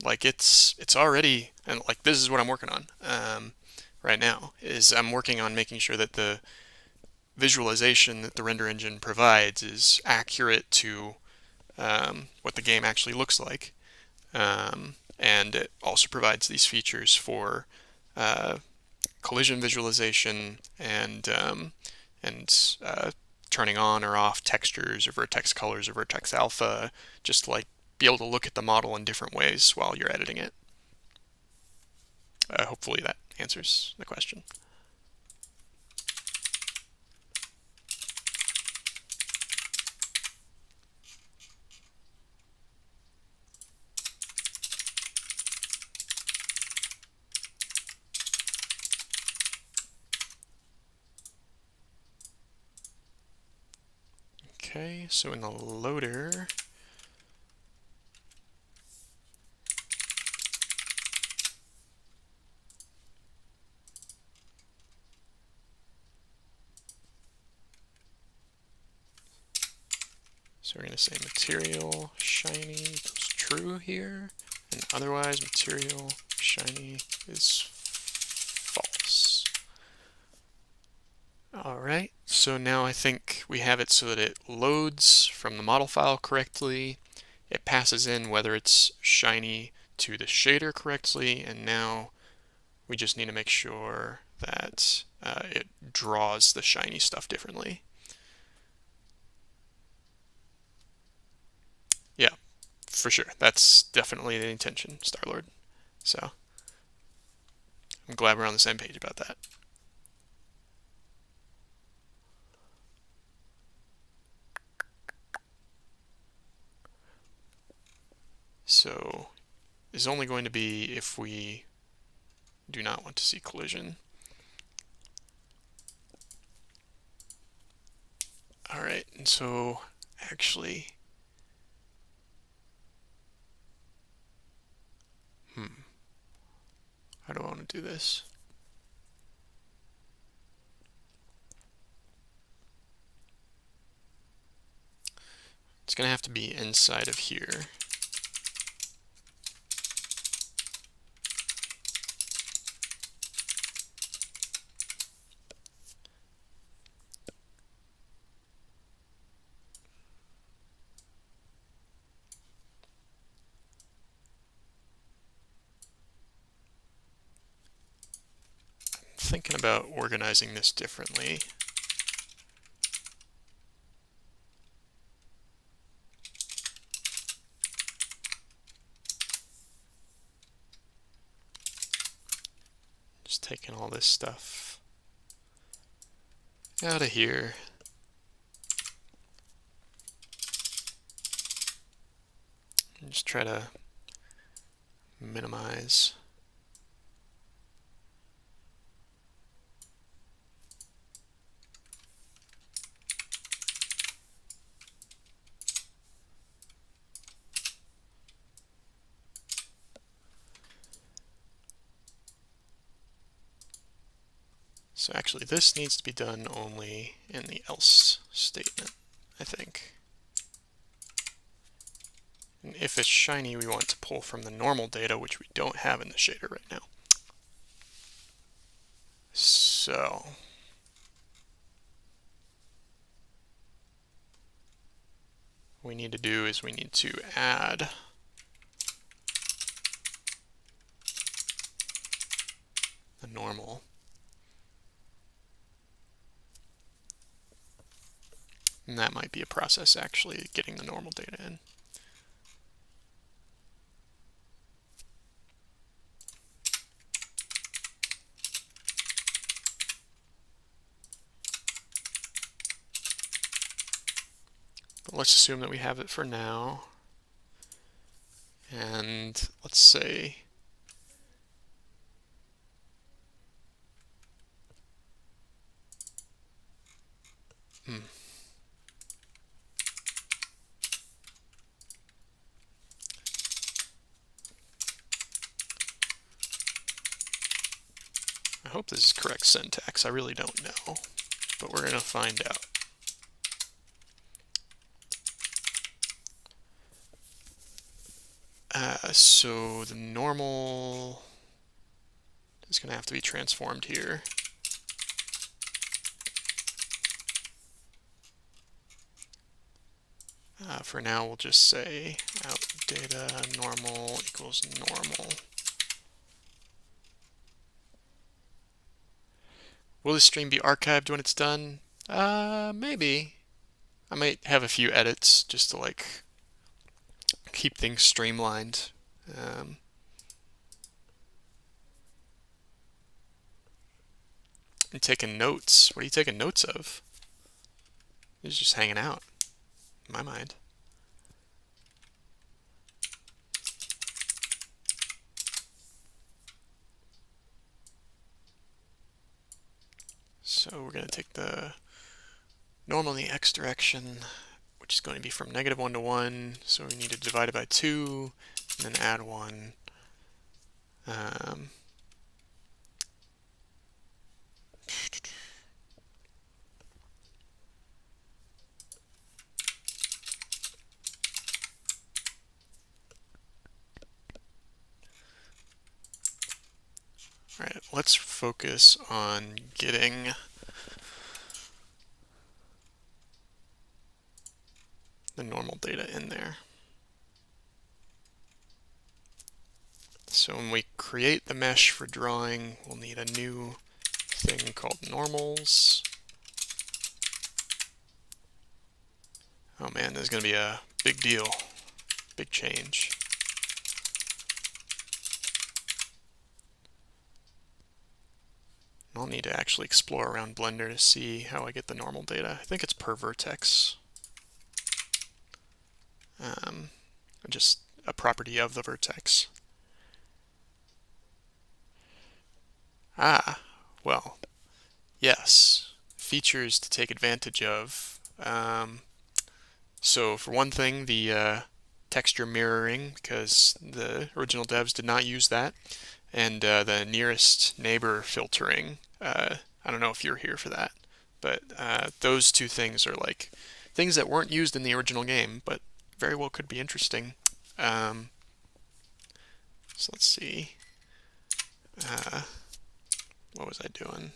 Like it's already, and like this is what I'm working on right now, is I'm working on making sure that the visualization that the render engine provides is accurate to what the game actually looks like. And it also provides these features for collision visualization and turning on or off textures or vertex colors or vertex alpha, just to like be able to look at the model in different ways while you're editing it. Hopefully that answers the question. Okay, so in the loader, so we're going to say material shiny equals true here, and otherwise material shiny is false. Alright, so now I think we have it so that it loads from the model file correctly, it passes in whether it's shiny to the shader correctly, and now we just need to make sure that it draws the shiny stuff differently. Yeah, for sure. That's definitely the intention, Star-Lord. So I'm glad we're on the same page about that. So is only going to be if we do not want to see collision. Alright, and so actually, how do I want to do this? It's going to have to be inside of here. Thinking about organizing this differently. Just taking all this stuff out of here. And just try to minimize. So actually this needs to be done only in the else statement, I think. And if it's shiny, we want to pull from the normal data, which we don't have in the shader right now. So what we need to do is we need to add the normal. And that might be a process actually getting the normal data in. But let's assume that we have it for now. And let's say hope this is correct syntax. I really don't know, but we're going to find out. So the normal is going to have to be transformed here. For now, we'll just say out data normal equals normal. Will this stream be archived when it's done? Maybe. I might have a few edits just to like keep things streamlined. And taking notes. What are you taking notes of? He's just hanging out, in my mind. So we're going to take the normal in the x direction, which is going to be from -1 to 1. So we need to divide it by 2, and then add 1. All right, let's focus on getting the normal data in there. So when we create the mesh for drawing, we'll need a new thing called normals. Oh man, this is going to be a big deal, big change. I'll need to actually explore around Blender to see how I get the normal data. I think it's per vertex. Just a property of the vertex. Ah, well, yes. Features to take advantage of. So for one thing, the texture mirroring, because the original devs did not use that, and the nearest neighbor filtering. I don't know if you're here for that, but those two things are like things that weren't used in the original game, but very well could be interesting. So let's see. What was I doing?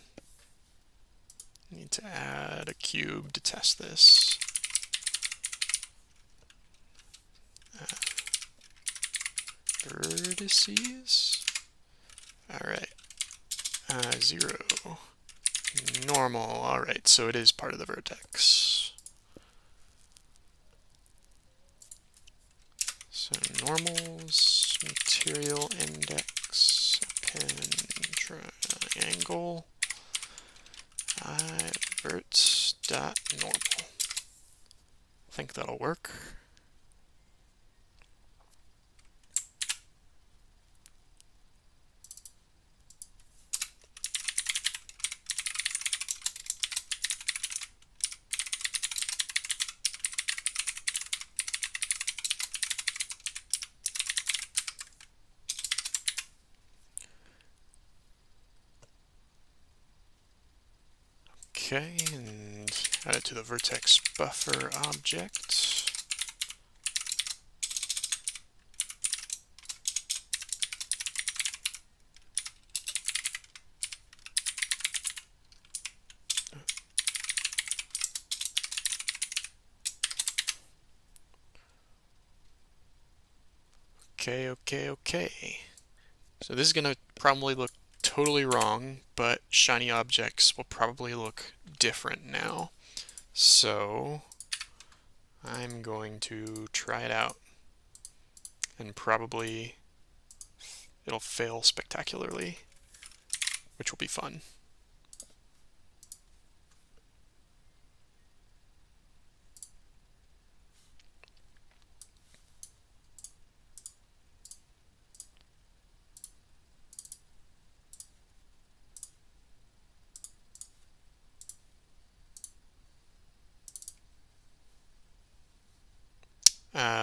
I need to add a cube to test this. Vertices. All right. 0. Normal. All right. So it is part of the vertex. So normals, material index, append triangle, vert dot normal. I think that'll work. Okay, and add it to the vertex buffer object. Okay. So this is going to probably look totally wrong, but shiny objects will probably look different now. So I'm going to try it out, and probably it'll fail spectacularly, which will be fun.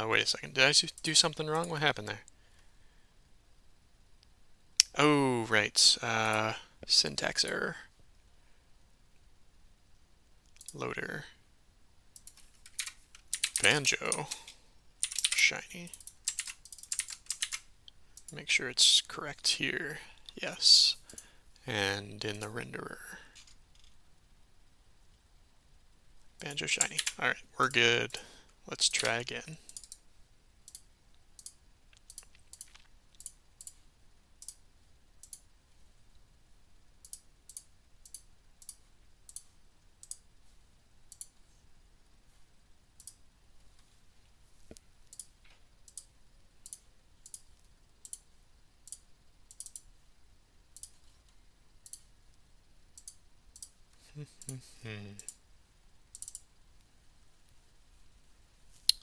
Wait a second. Did I do something wrong? What happened there? Oh, right. syntax error. Loader. Banjo. Shiny. Make sure it's correct here. Yes. And in the renderer. Banjo shiny. Alright, we're good. Let's try again.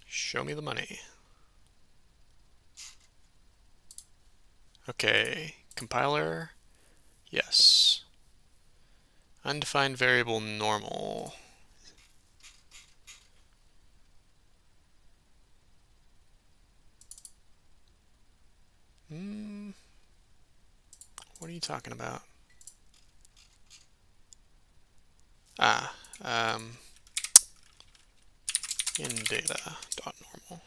Show me the money. Okay, compiler, yes. Undefined variable normal. What are you talking about? Ah, in data dot normal.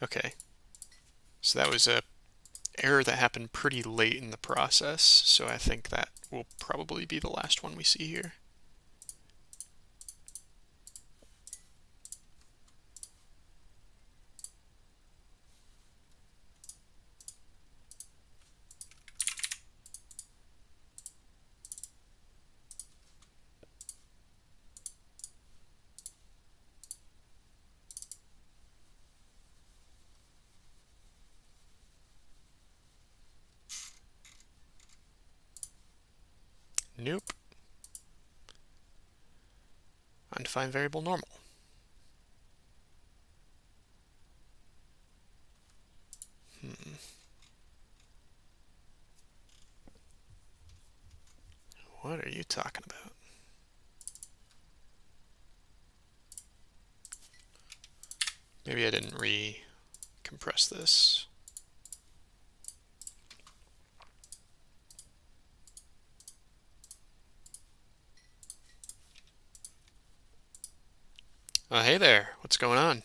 Okay, so that was a error that happened pretty late in the process, so I think that will probably be the last one we see here. Nope. Undefined variable normal. What are you talking about? Maybe I didn't re-compress this. Hey there, what's going on?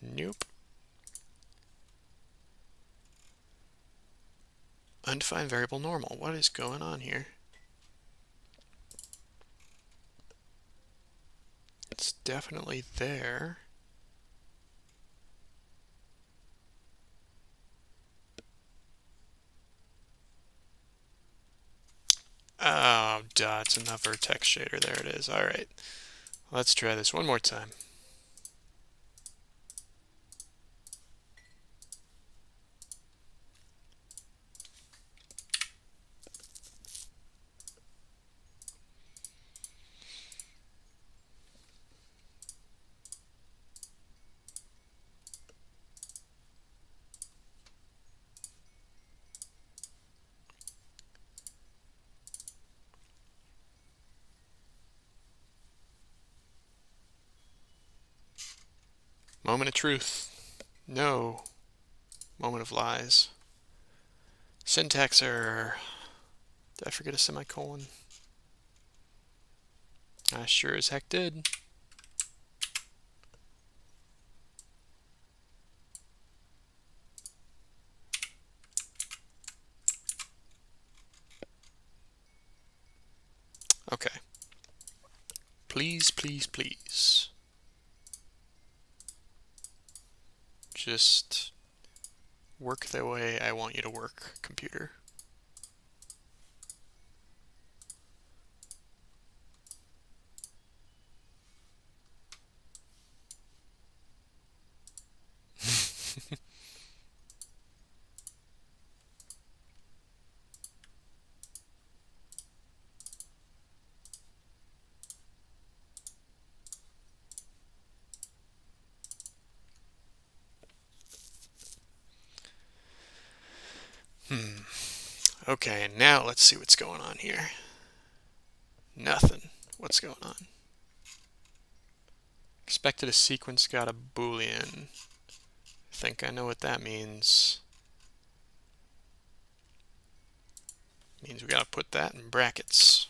Nope. Undefined variable normal. What is going on here? It's definitely there. Oh, duh, it's in the vertex shader. There it is. All right. Let's try this one more time. Moment of truth. No. Moment of lies. Syntax error. Did I forget a semicolon? I sure as heck did. Okay. Please, please, please. Just work the way I want you to work, computer. Okay, now let's see what's going on here. Nothing. What's going on? Expected a sequence got a Boolean. I think I know what that means. Means we gotta put that in brackets.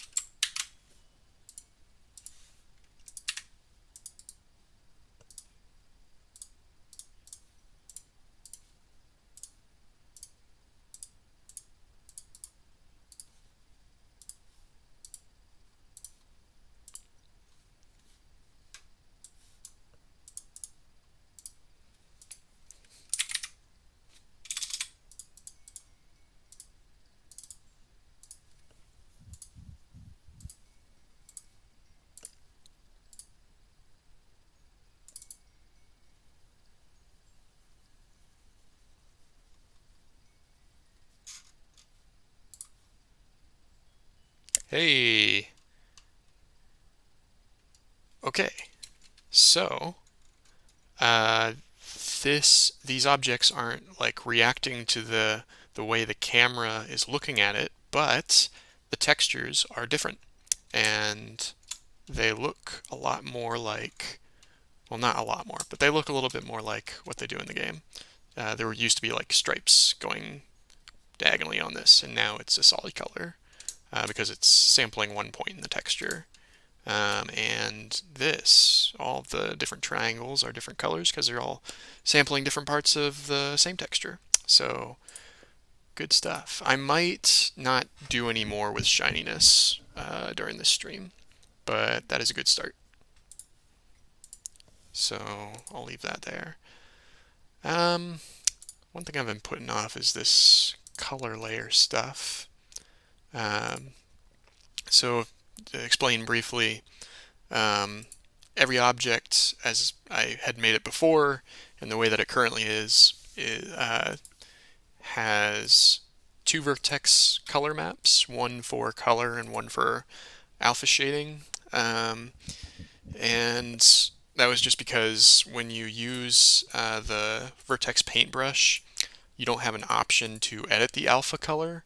Hey. Okay. So, uh, these objects aren't like reacting to the way the camera is looking at it, but the textures are different, and they look a lot more like, well, not a lot more, but they look a little bit more like what they do in the game. There used to be like stripes going diagonally on this, and now it's a solid color because it's sampling one point in the texture. And this, all the different triangles are different colors because they're all sampling different parts of the same texture. So good stuff. I might not do any more with shininess during this stream, but that is a good start. So I'll leave that there. One thing I've been putting off is this color layer stuff. So to explain briefly, every object, as I had made it before, and the way that it currently is has two vertex color maps, one for color and one for alpha shading. And that was just because when you use the vertex paintbrush, you don't have an option to edit the alpha color.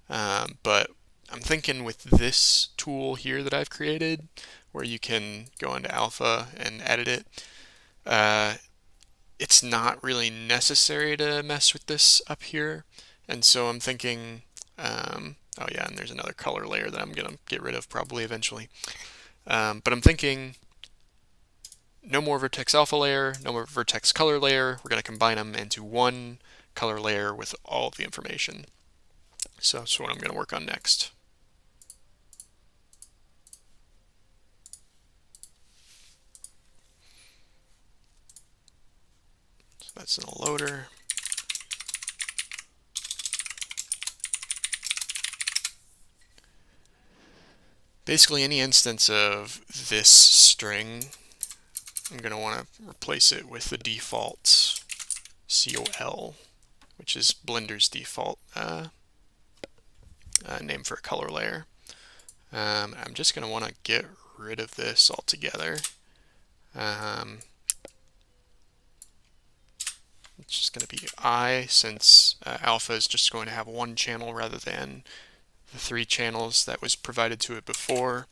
But I'm thinking with this tool here that I've created, where you can go into alpha and edit it, it's not really necessary to mess with this up here. And so I'm thinking, oh yeah, and there's another color layer that I'm going to get rid of probably eventually. But I'm thinking no more vertex alpha layer, no more vertex color layer. We're going to combine them into one color layer with all of the information. So that's what I'm going to work on next. So that's in a loader. Basically, any instance of this string, I'm going to want to replace it with the default COL, which is Blender's default name for a color layer. I'm just going to want to get rid of this altogether. It's just going to be I, since alpha is just going to have one channel rather than the 3 channels that was provided to it before.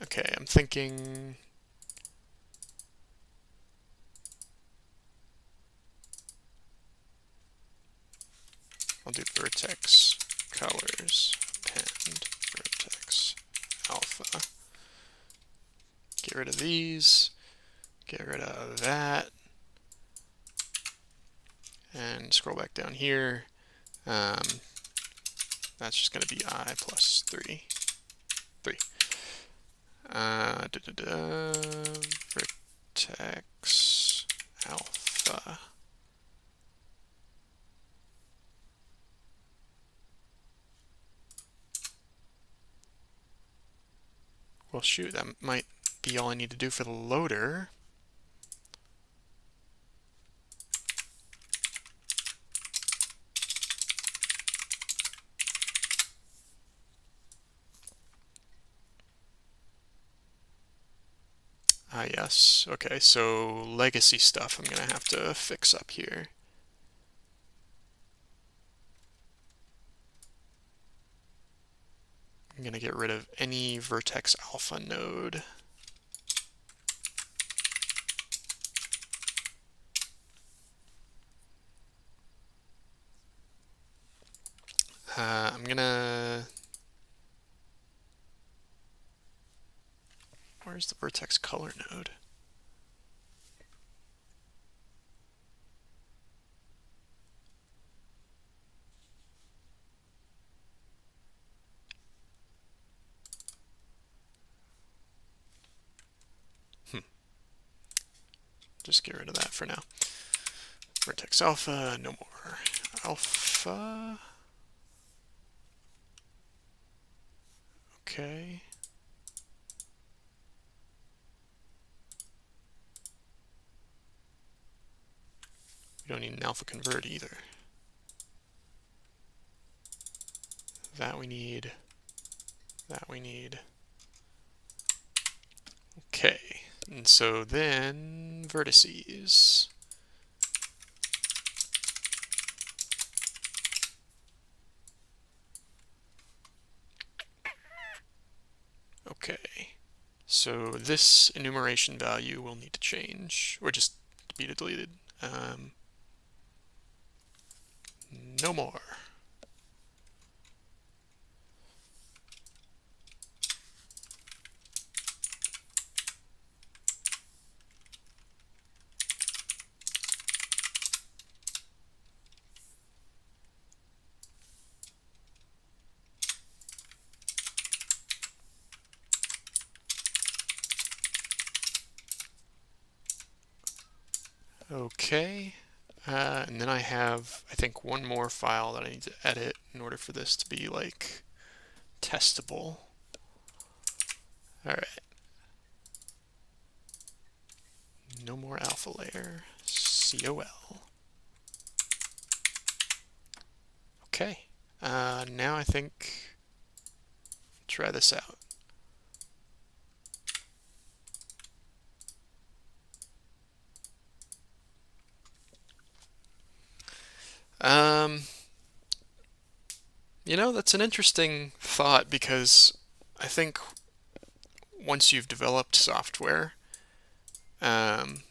Okay, I'm thinking I'll do vertex colors append vertex alpha. Get rid of these, get rid of that, and scroll back down here. That's just going to be I plus 3. Vertex alpha. Well, shoot, that might be all I need to do for the loader. Ah, yes. Okay, so legacy stuff I'm gonna have to fix up here. I'm gonna get rid of any vertex alpha node. I'm gonna... Where's the vertex color node? Just get rid of that for now. Vertex alpha, no more. Alpha. Okay. We don't need an alpha convert either. That we need. That we need. Okay. And so then vertices. Okay. So this enumeration value will need to change, or just be deleted. No more. Okay. And then I have, I think, one more file that I need to edit in order for this to be, like, testable. All right. No more alpha layer. COL. Okay. Now I think, try this out. Um, that's an interesting thought because I think once you've developed software, um,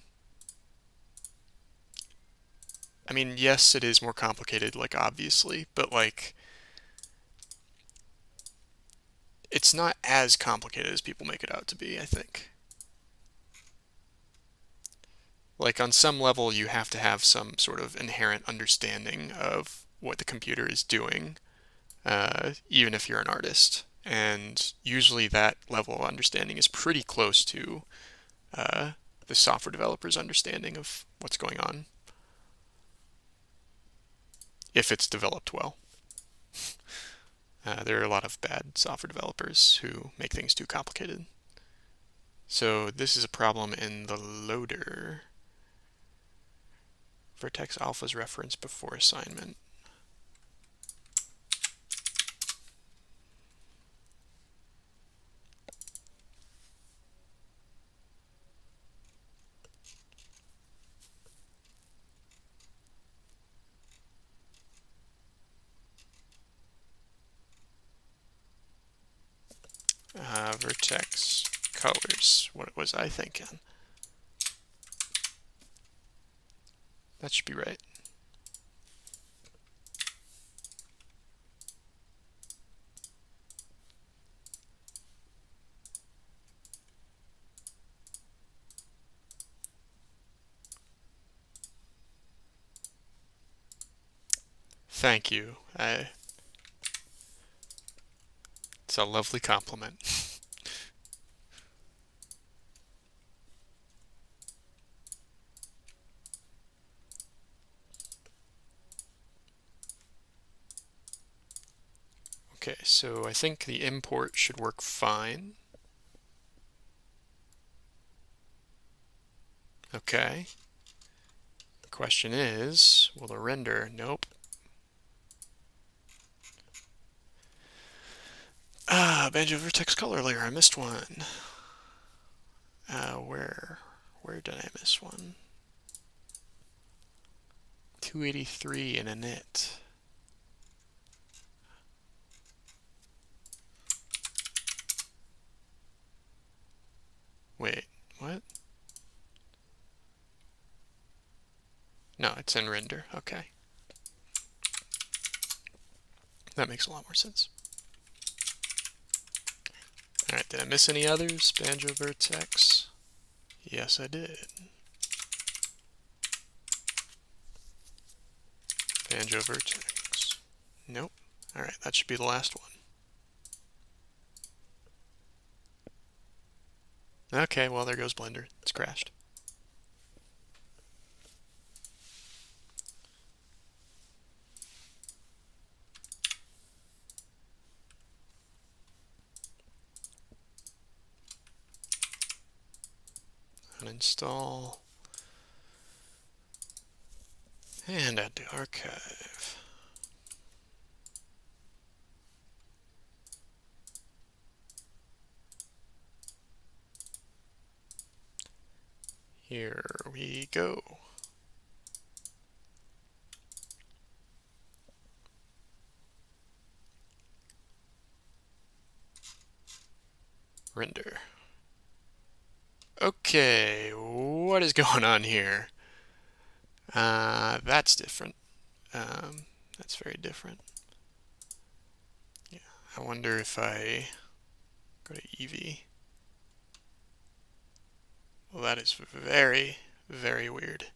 I mean, yes, it is more complicated, like, obviously, but, like, it's not as complicated as people make it out to be, I think. Like, on some level, you have to have some sort of inherent understanding of what the computer is doing, even if you're an artist. And usually that level of understanding is pretty close to uh, the software developer's understanding of what's going on, if it's developed well. There are a lot of bad software developers who make things too complicated. So this is a problem in the loader. Vertex alpha's reference before assignment. Vertex colors. What was I thinking? That should be right. Thank you. It's a lovely compliment. Okay, so I think the import should work fine. Okay. The question is, will the render? Nope. Banjo vertex color layer, I missed one. Where did I miss one? 283 in a knit. Wait, what? No, it's in render. Okay. That makes a lot more sense. Alright, did I miss any others? Banjo vertex? Yes, I did. Banjo vertex. Nope. Alright, that should be the last one. Okay, well, there goes Blender. It's crashed. Uninstall. And add to archive. Here we go. Render. Okay, what is going on here? That's different. That's very different. Yeah, I wonder if I go to Eevee. Well, that is very, very weird.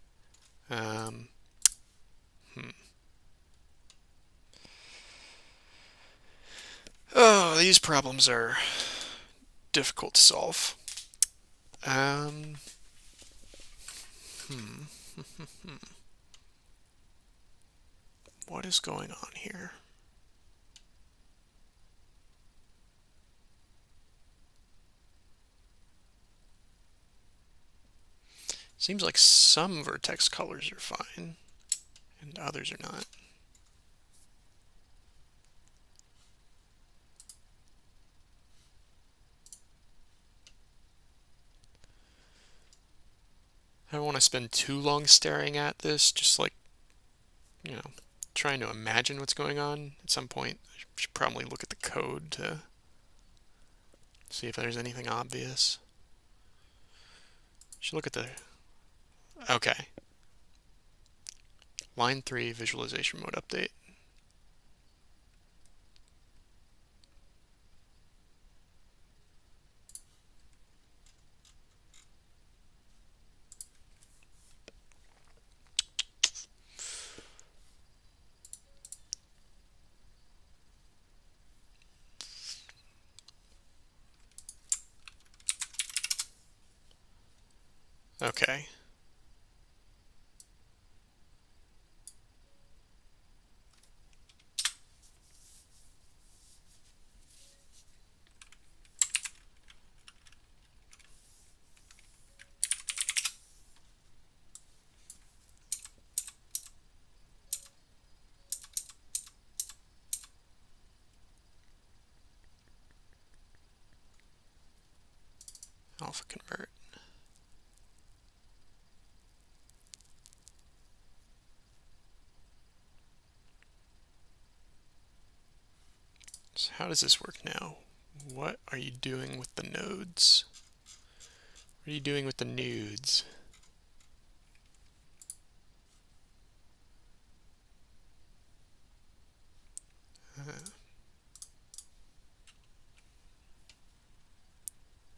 Hmm. Oh, these problems are difficult to solve. Hmm. What is going on here? Seems like some vertex colors are fine, and others are not. I don't want to spend too long staring at this, just like, trying to imagine what's going on. At some point, I should probably look at the code to see if there's anything obvious. Should look at the... Okay. Line 3 visualization mode update. Okay. Alpha convert. So how does this work now? What are you doing with the nodes? What are you doing with the nudes?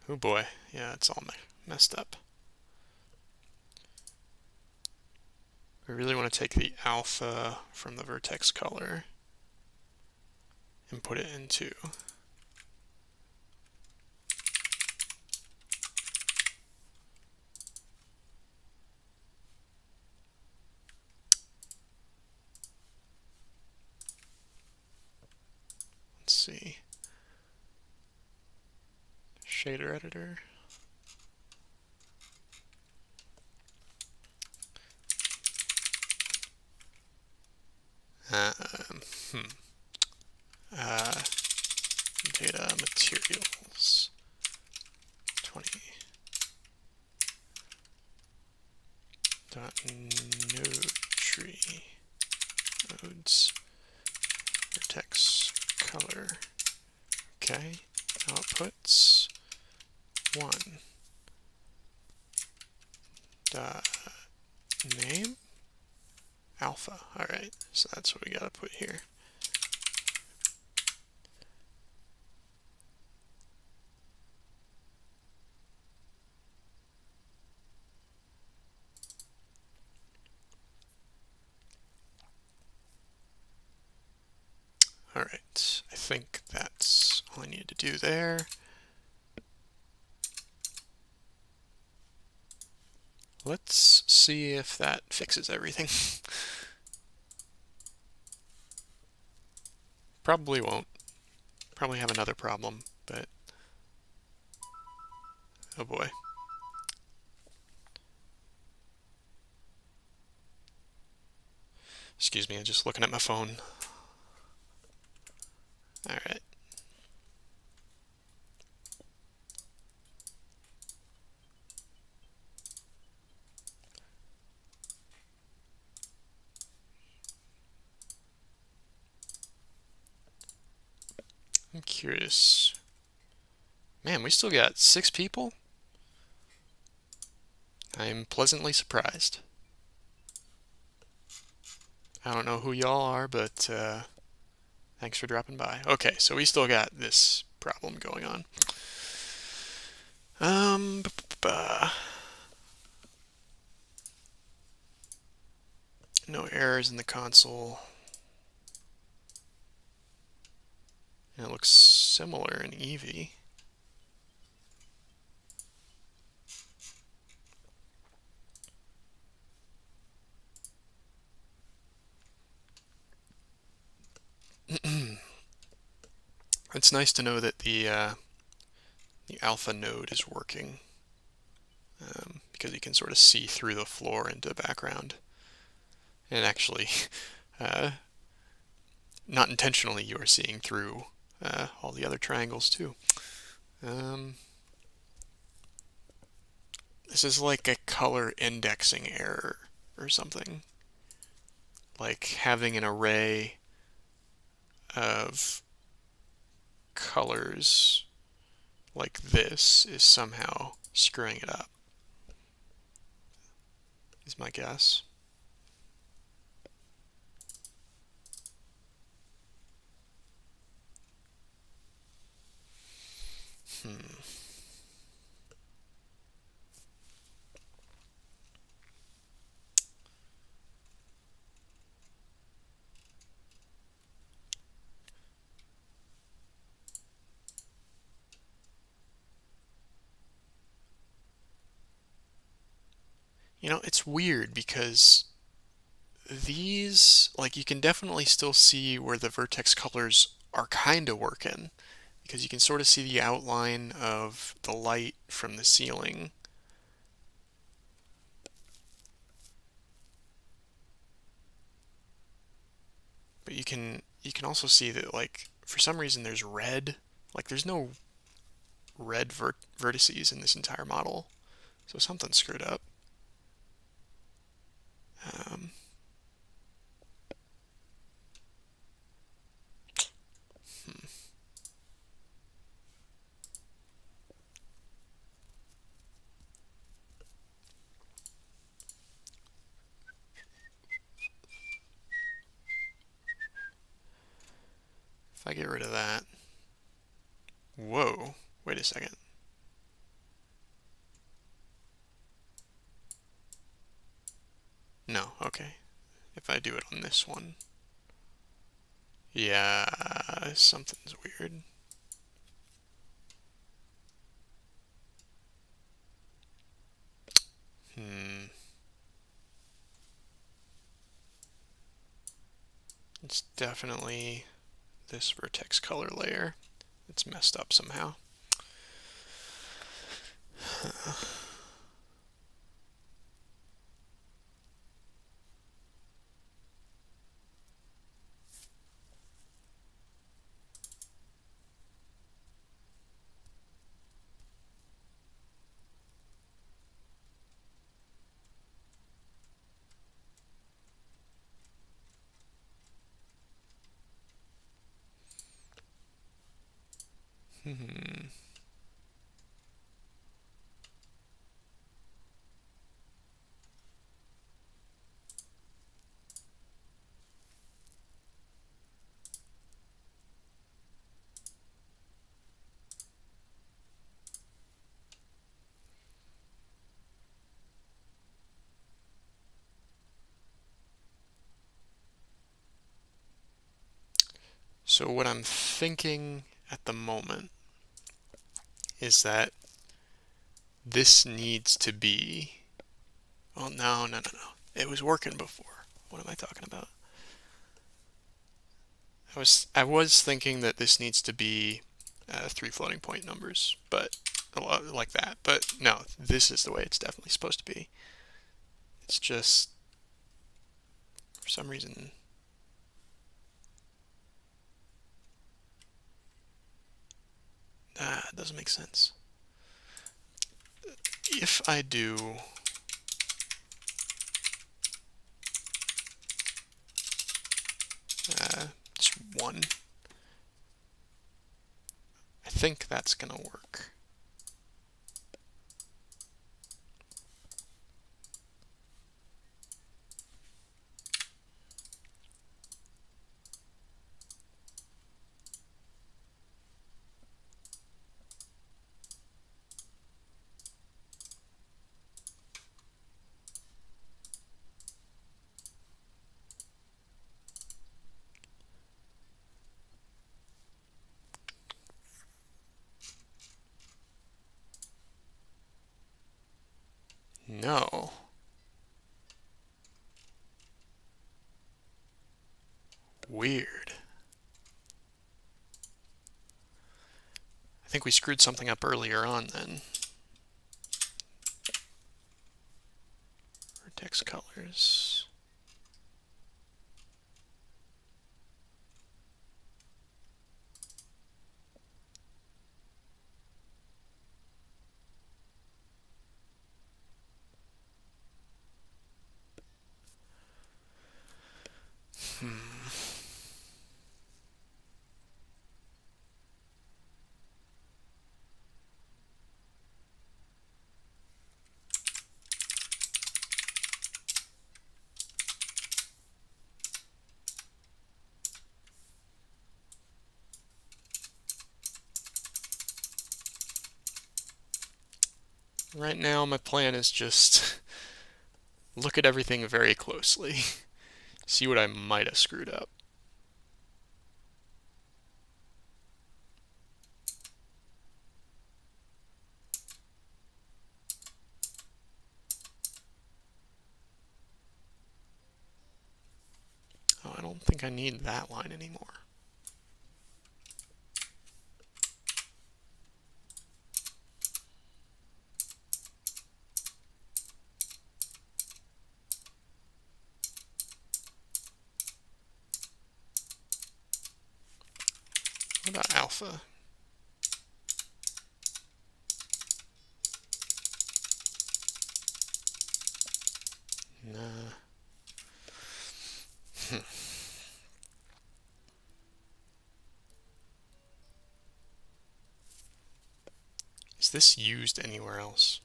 Oh boy, yeah, it's all messed up. We really want to take the alpha from the vertex color and put it into let's see, shader editor. Um, hmm. Data materials 20. node tree nodes vertex color. Okay, outputs 1 dot name alpha. All right, so that's what we got to put here. All right, I think that's all I need to do there. Let's see if that fixes everything. Probably won't. Probably have another problem, but oh boy. Excuse me, I'm just looking at my phone. All right. I'm curious. Man, we still got 6 people? I'm pleasantly surprised. I don't know who y'all are, but thanks for dropping by. Okay, so we still got this problem going on. No errors in the console. And it looks similar in Eevee. It's nice to know that the alpha node is working, because you can sort of see through the floor into the background. And actually, not intentionally, you are seeing through all the other triangles too. This is like a color indexing error or something. Like having an array of colors like this is somehow screwing it up, is my guess. You know, it's weird because these, like, you can definitely still see where the vertex colors are kind of working, because you can sort of see the outline of the light from the ceiling. But you can also see that, like, for some reason there's red. Like, there's no red vertices in this entire model. So something's screwed up. Um, if I get rid of that. Whoa, wait a second. No, okay. If I do it on this one. Yeah, something's weird. It's definitely this vertex color layer. It's messed up somehow. Hmm. So what I'm thinking at the moment is that this needs to be. Oh, no, no, no, no. It was working before. What am I talking about? I was thinking that this needs to be three floating point numbers, but a lot like that. But no, this is the way it's definitely supposed to be. It's just for some reason. It doesn't make sense. If I do just one, I think that's gonna work. No. Weird. I think we screwed something up earlier on then. Vertex colors. Right now, my plan is just look at everything very closely, see what I might have screwed up. Oh, I don't think I need that line anymore. What about alpha? Nah. Is this used anywhere else?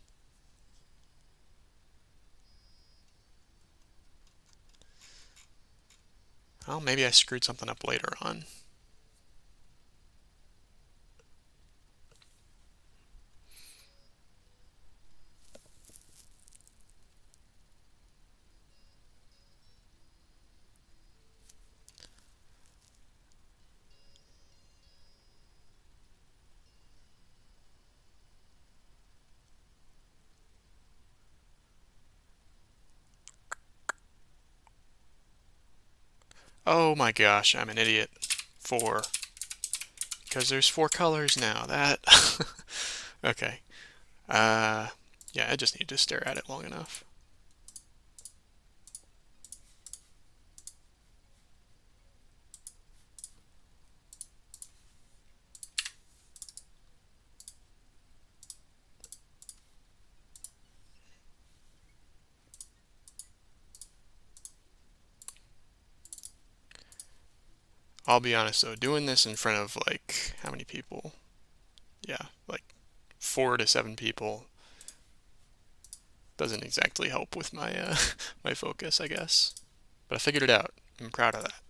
Oh, maybe I screwed something up later on. Oh my gosh, I'm an idiot. Four. Because there's four colors now. That. Okay. Uh, yeah, I just need to stare at it long enough. I'll be honest though, doing this in front of like how many people? yeah, like 4 to 7 people doesn't exactly help with my my focus, I guess. But I figured it out. I'm proud of that.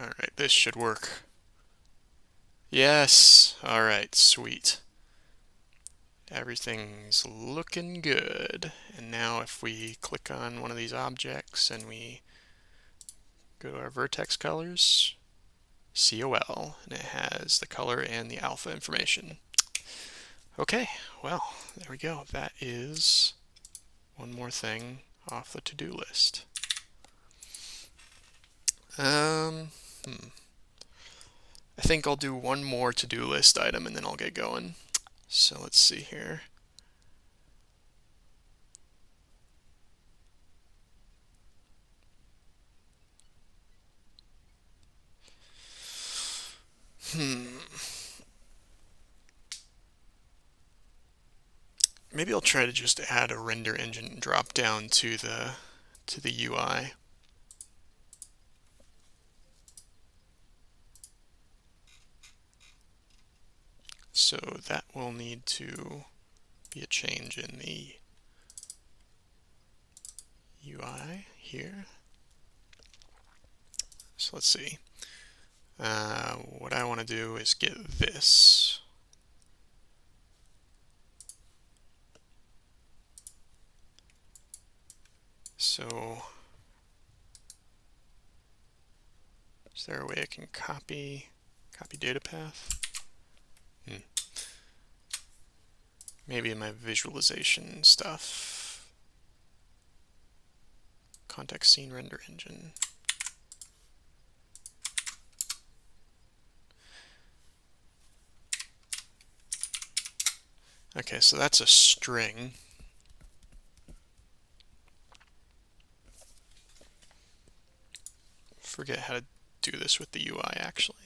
All right, this should work. Yes. All right, sweet. Everything's looking good. And now if we click on one of these objects and we go to our vertex colors, COL, and it has the color and the alpha information. Okay, well, there we go. That is one more thing off the to-do list. Um, I think I'll do one more to-do list item and then I'll get going. So let's see here. Maybe I'll try to just add a render engine drop down to the UI. So that will need to be a change in the UI here. So let's see. What I want to do is get this. So is there a way I can copy data path? Maybe in my visualization stuff. Context scene render engine. Okay, so that's a string. Forget how to do this with the UI actually.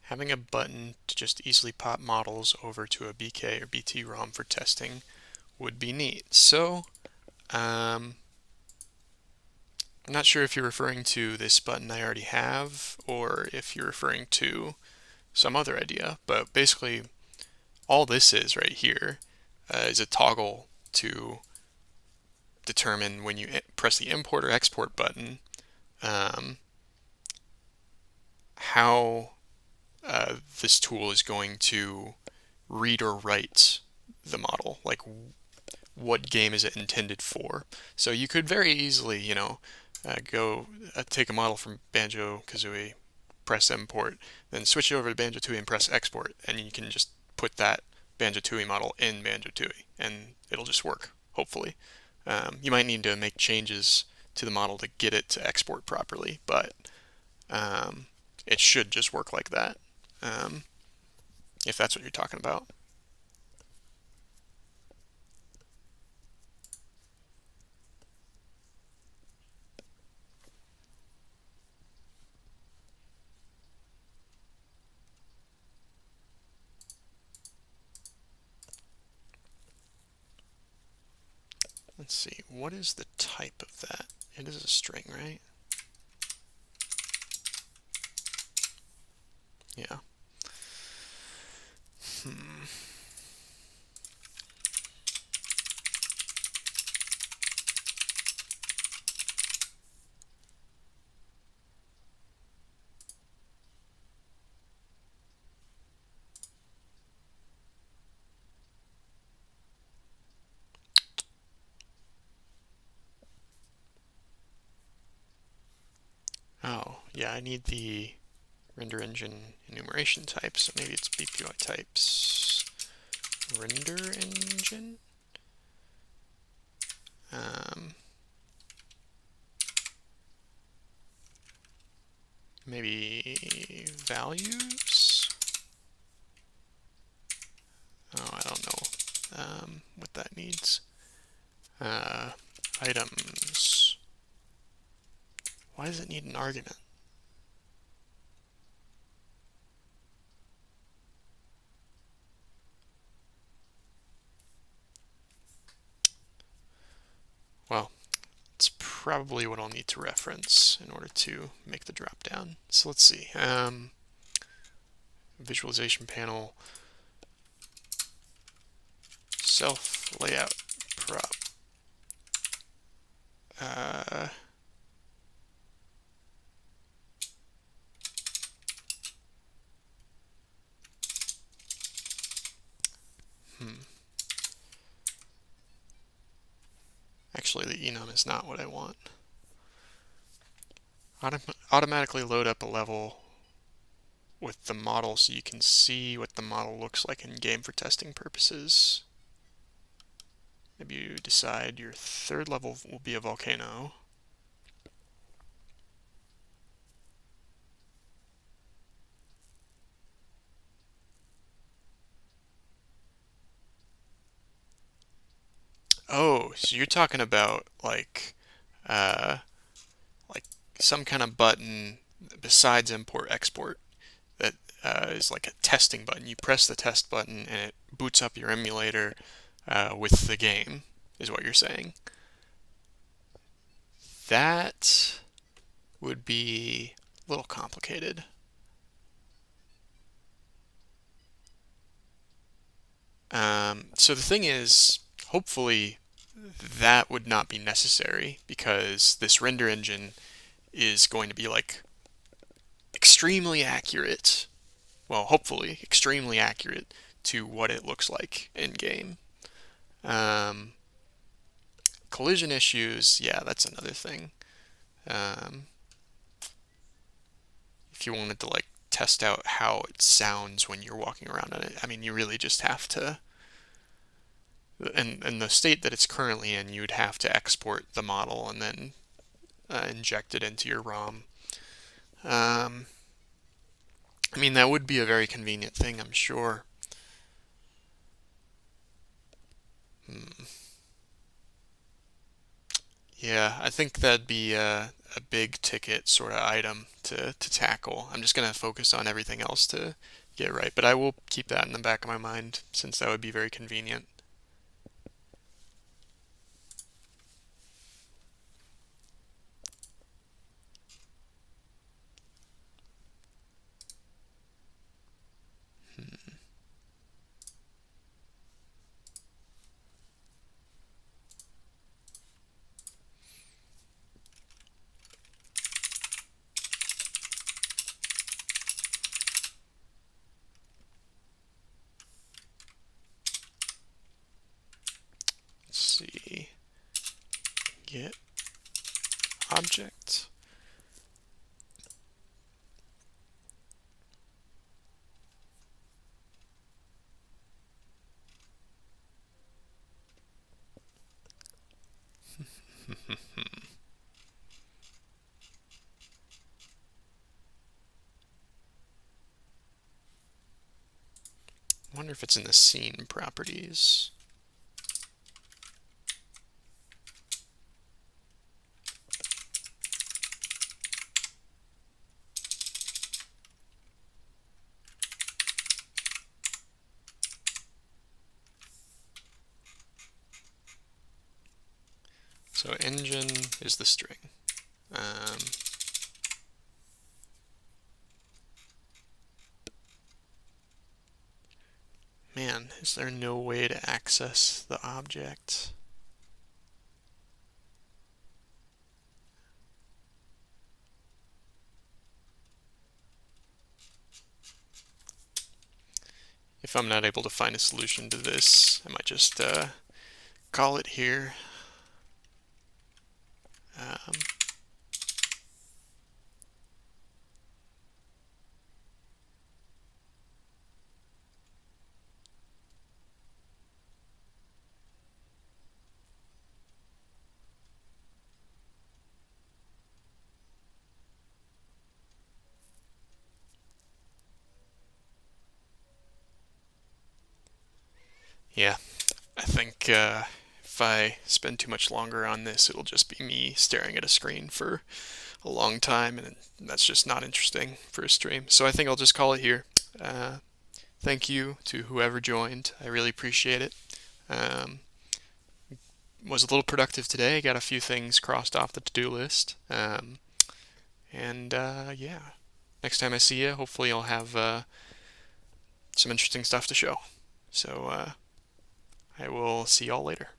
Having a button to just easily pop models over to a BK or BT ROM for testing would be neat. So, I'm not sure if you're referring to this button I already have or if you're referring to some other idea, but basically all this is right here is a toggle to determine when you press the import or export button how this tool is going to read or write the model, like what game is it intended for. So you could very easily, go take a model from Banjo Kazooie, press import, then switch it over to Banjo Tooie and press export, and you can just put that Banjo Tooie model in Banjo Tooie, and it'll just work, hopefully. You might need to make changes to the model to get it to export properly, but it should just work like that, if that's what you're talking about. Let's see, what is the type of that? It is a string, right? Yeah. Oh, yeah, I need the render engine enumeration type, so maybe it's BPY types render engine. Maybe values. Oh, I don't know what that needs. Items. Why does it need an argument? well, it's probably what I'll need to reference in order to make the drop down. So let's see. Visualization panel, self layout prop. Uh, hmm. Actually, the enum is not what I want. Automatically load up a level with the model so you can see what the model looks like in game for testing purposes. Maybe you decide your third level will be a volcano. Oh, so you're talking about uh, like some kind of button besides import export that is like a testing button. You press the test button and it boots up your emulator with the game, is what you're saying. That would be a little complicated. So the thing is, hopefully that would not be necessary because this render engine is going to be like extremely accurate. Well, hopefully extremely accurate to what it looks like in game. Um, Collision issues, yeah, that's another thing. Um, if you wanted to like test out how it sounds when you're walking around on it, I mean, you really just have to, in the state that it's currently in, you'd have to export the model and then inject it into your ROM. Um, I mean, that would be a very convenient thing, I'm sure. Hmm. Yeah, I think that'd be a big ticket sort of item to tackle. I'm just going to focus on everything else to get right, but I will keep that in the back of my mind since that would be very convenient. Hmm. Let's see. Get object. I wonder if it's in the scene properties. So engine is the string. Um, Man, is there no way to access the object? If I'm not able to find a solution to this, I might just call it here. Um, yeah, I think if I spend too much longer on this, it'll just be me staring at a screen for a long time, and that's just not interesting for a stream. So I think I'll just call it here. Uh, Thank you to whoever joined. I really appreciate it. Um, was a little productive today. Got a few things crossed off the to-do list. Yeah, next time I see you, hopefully I'll have some interesting stuff to show. So I will see y'all later.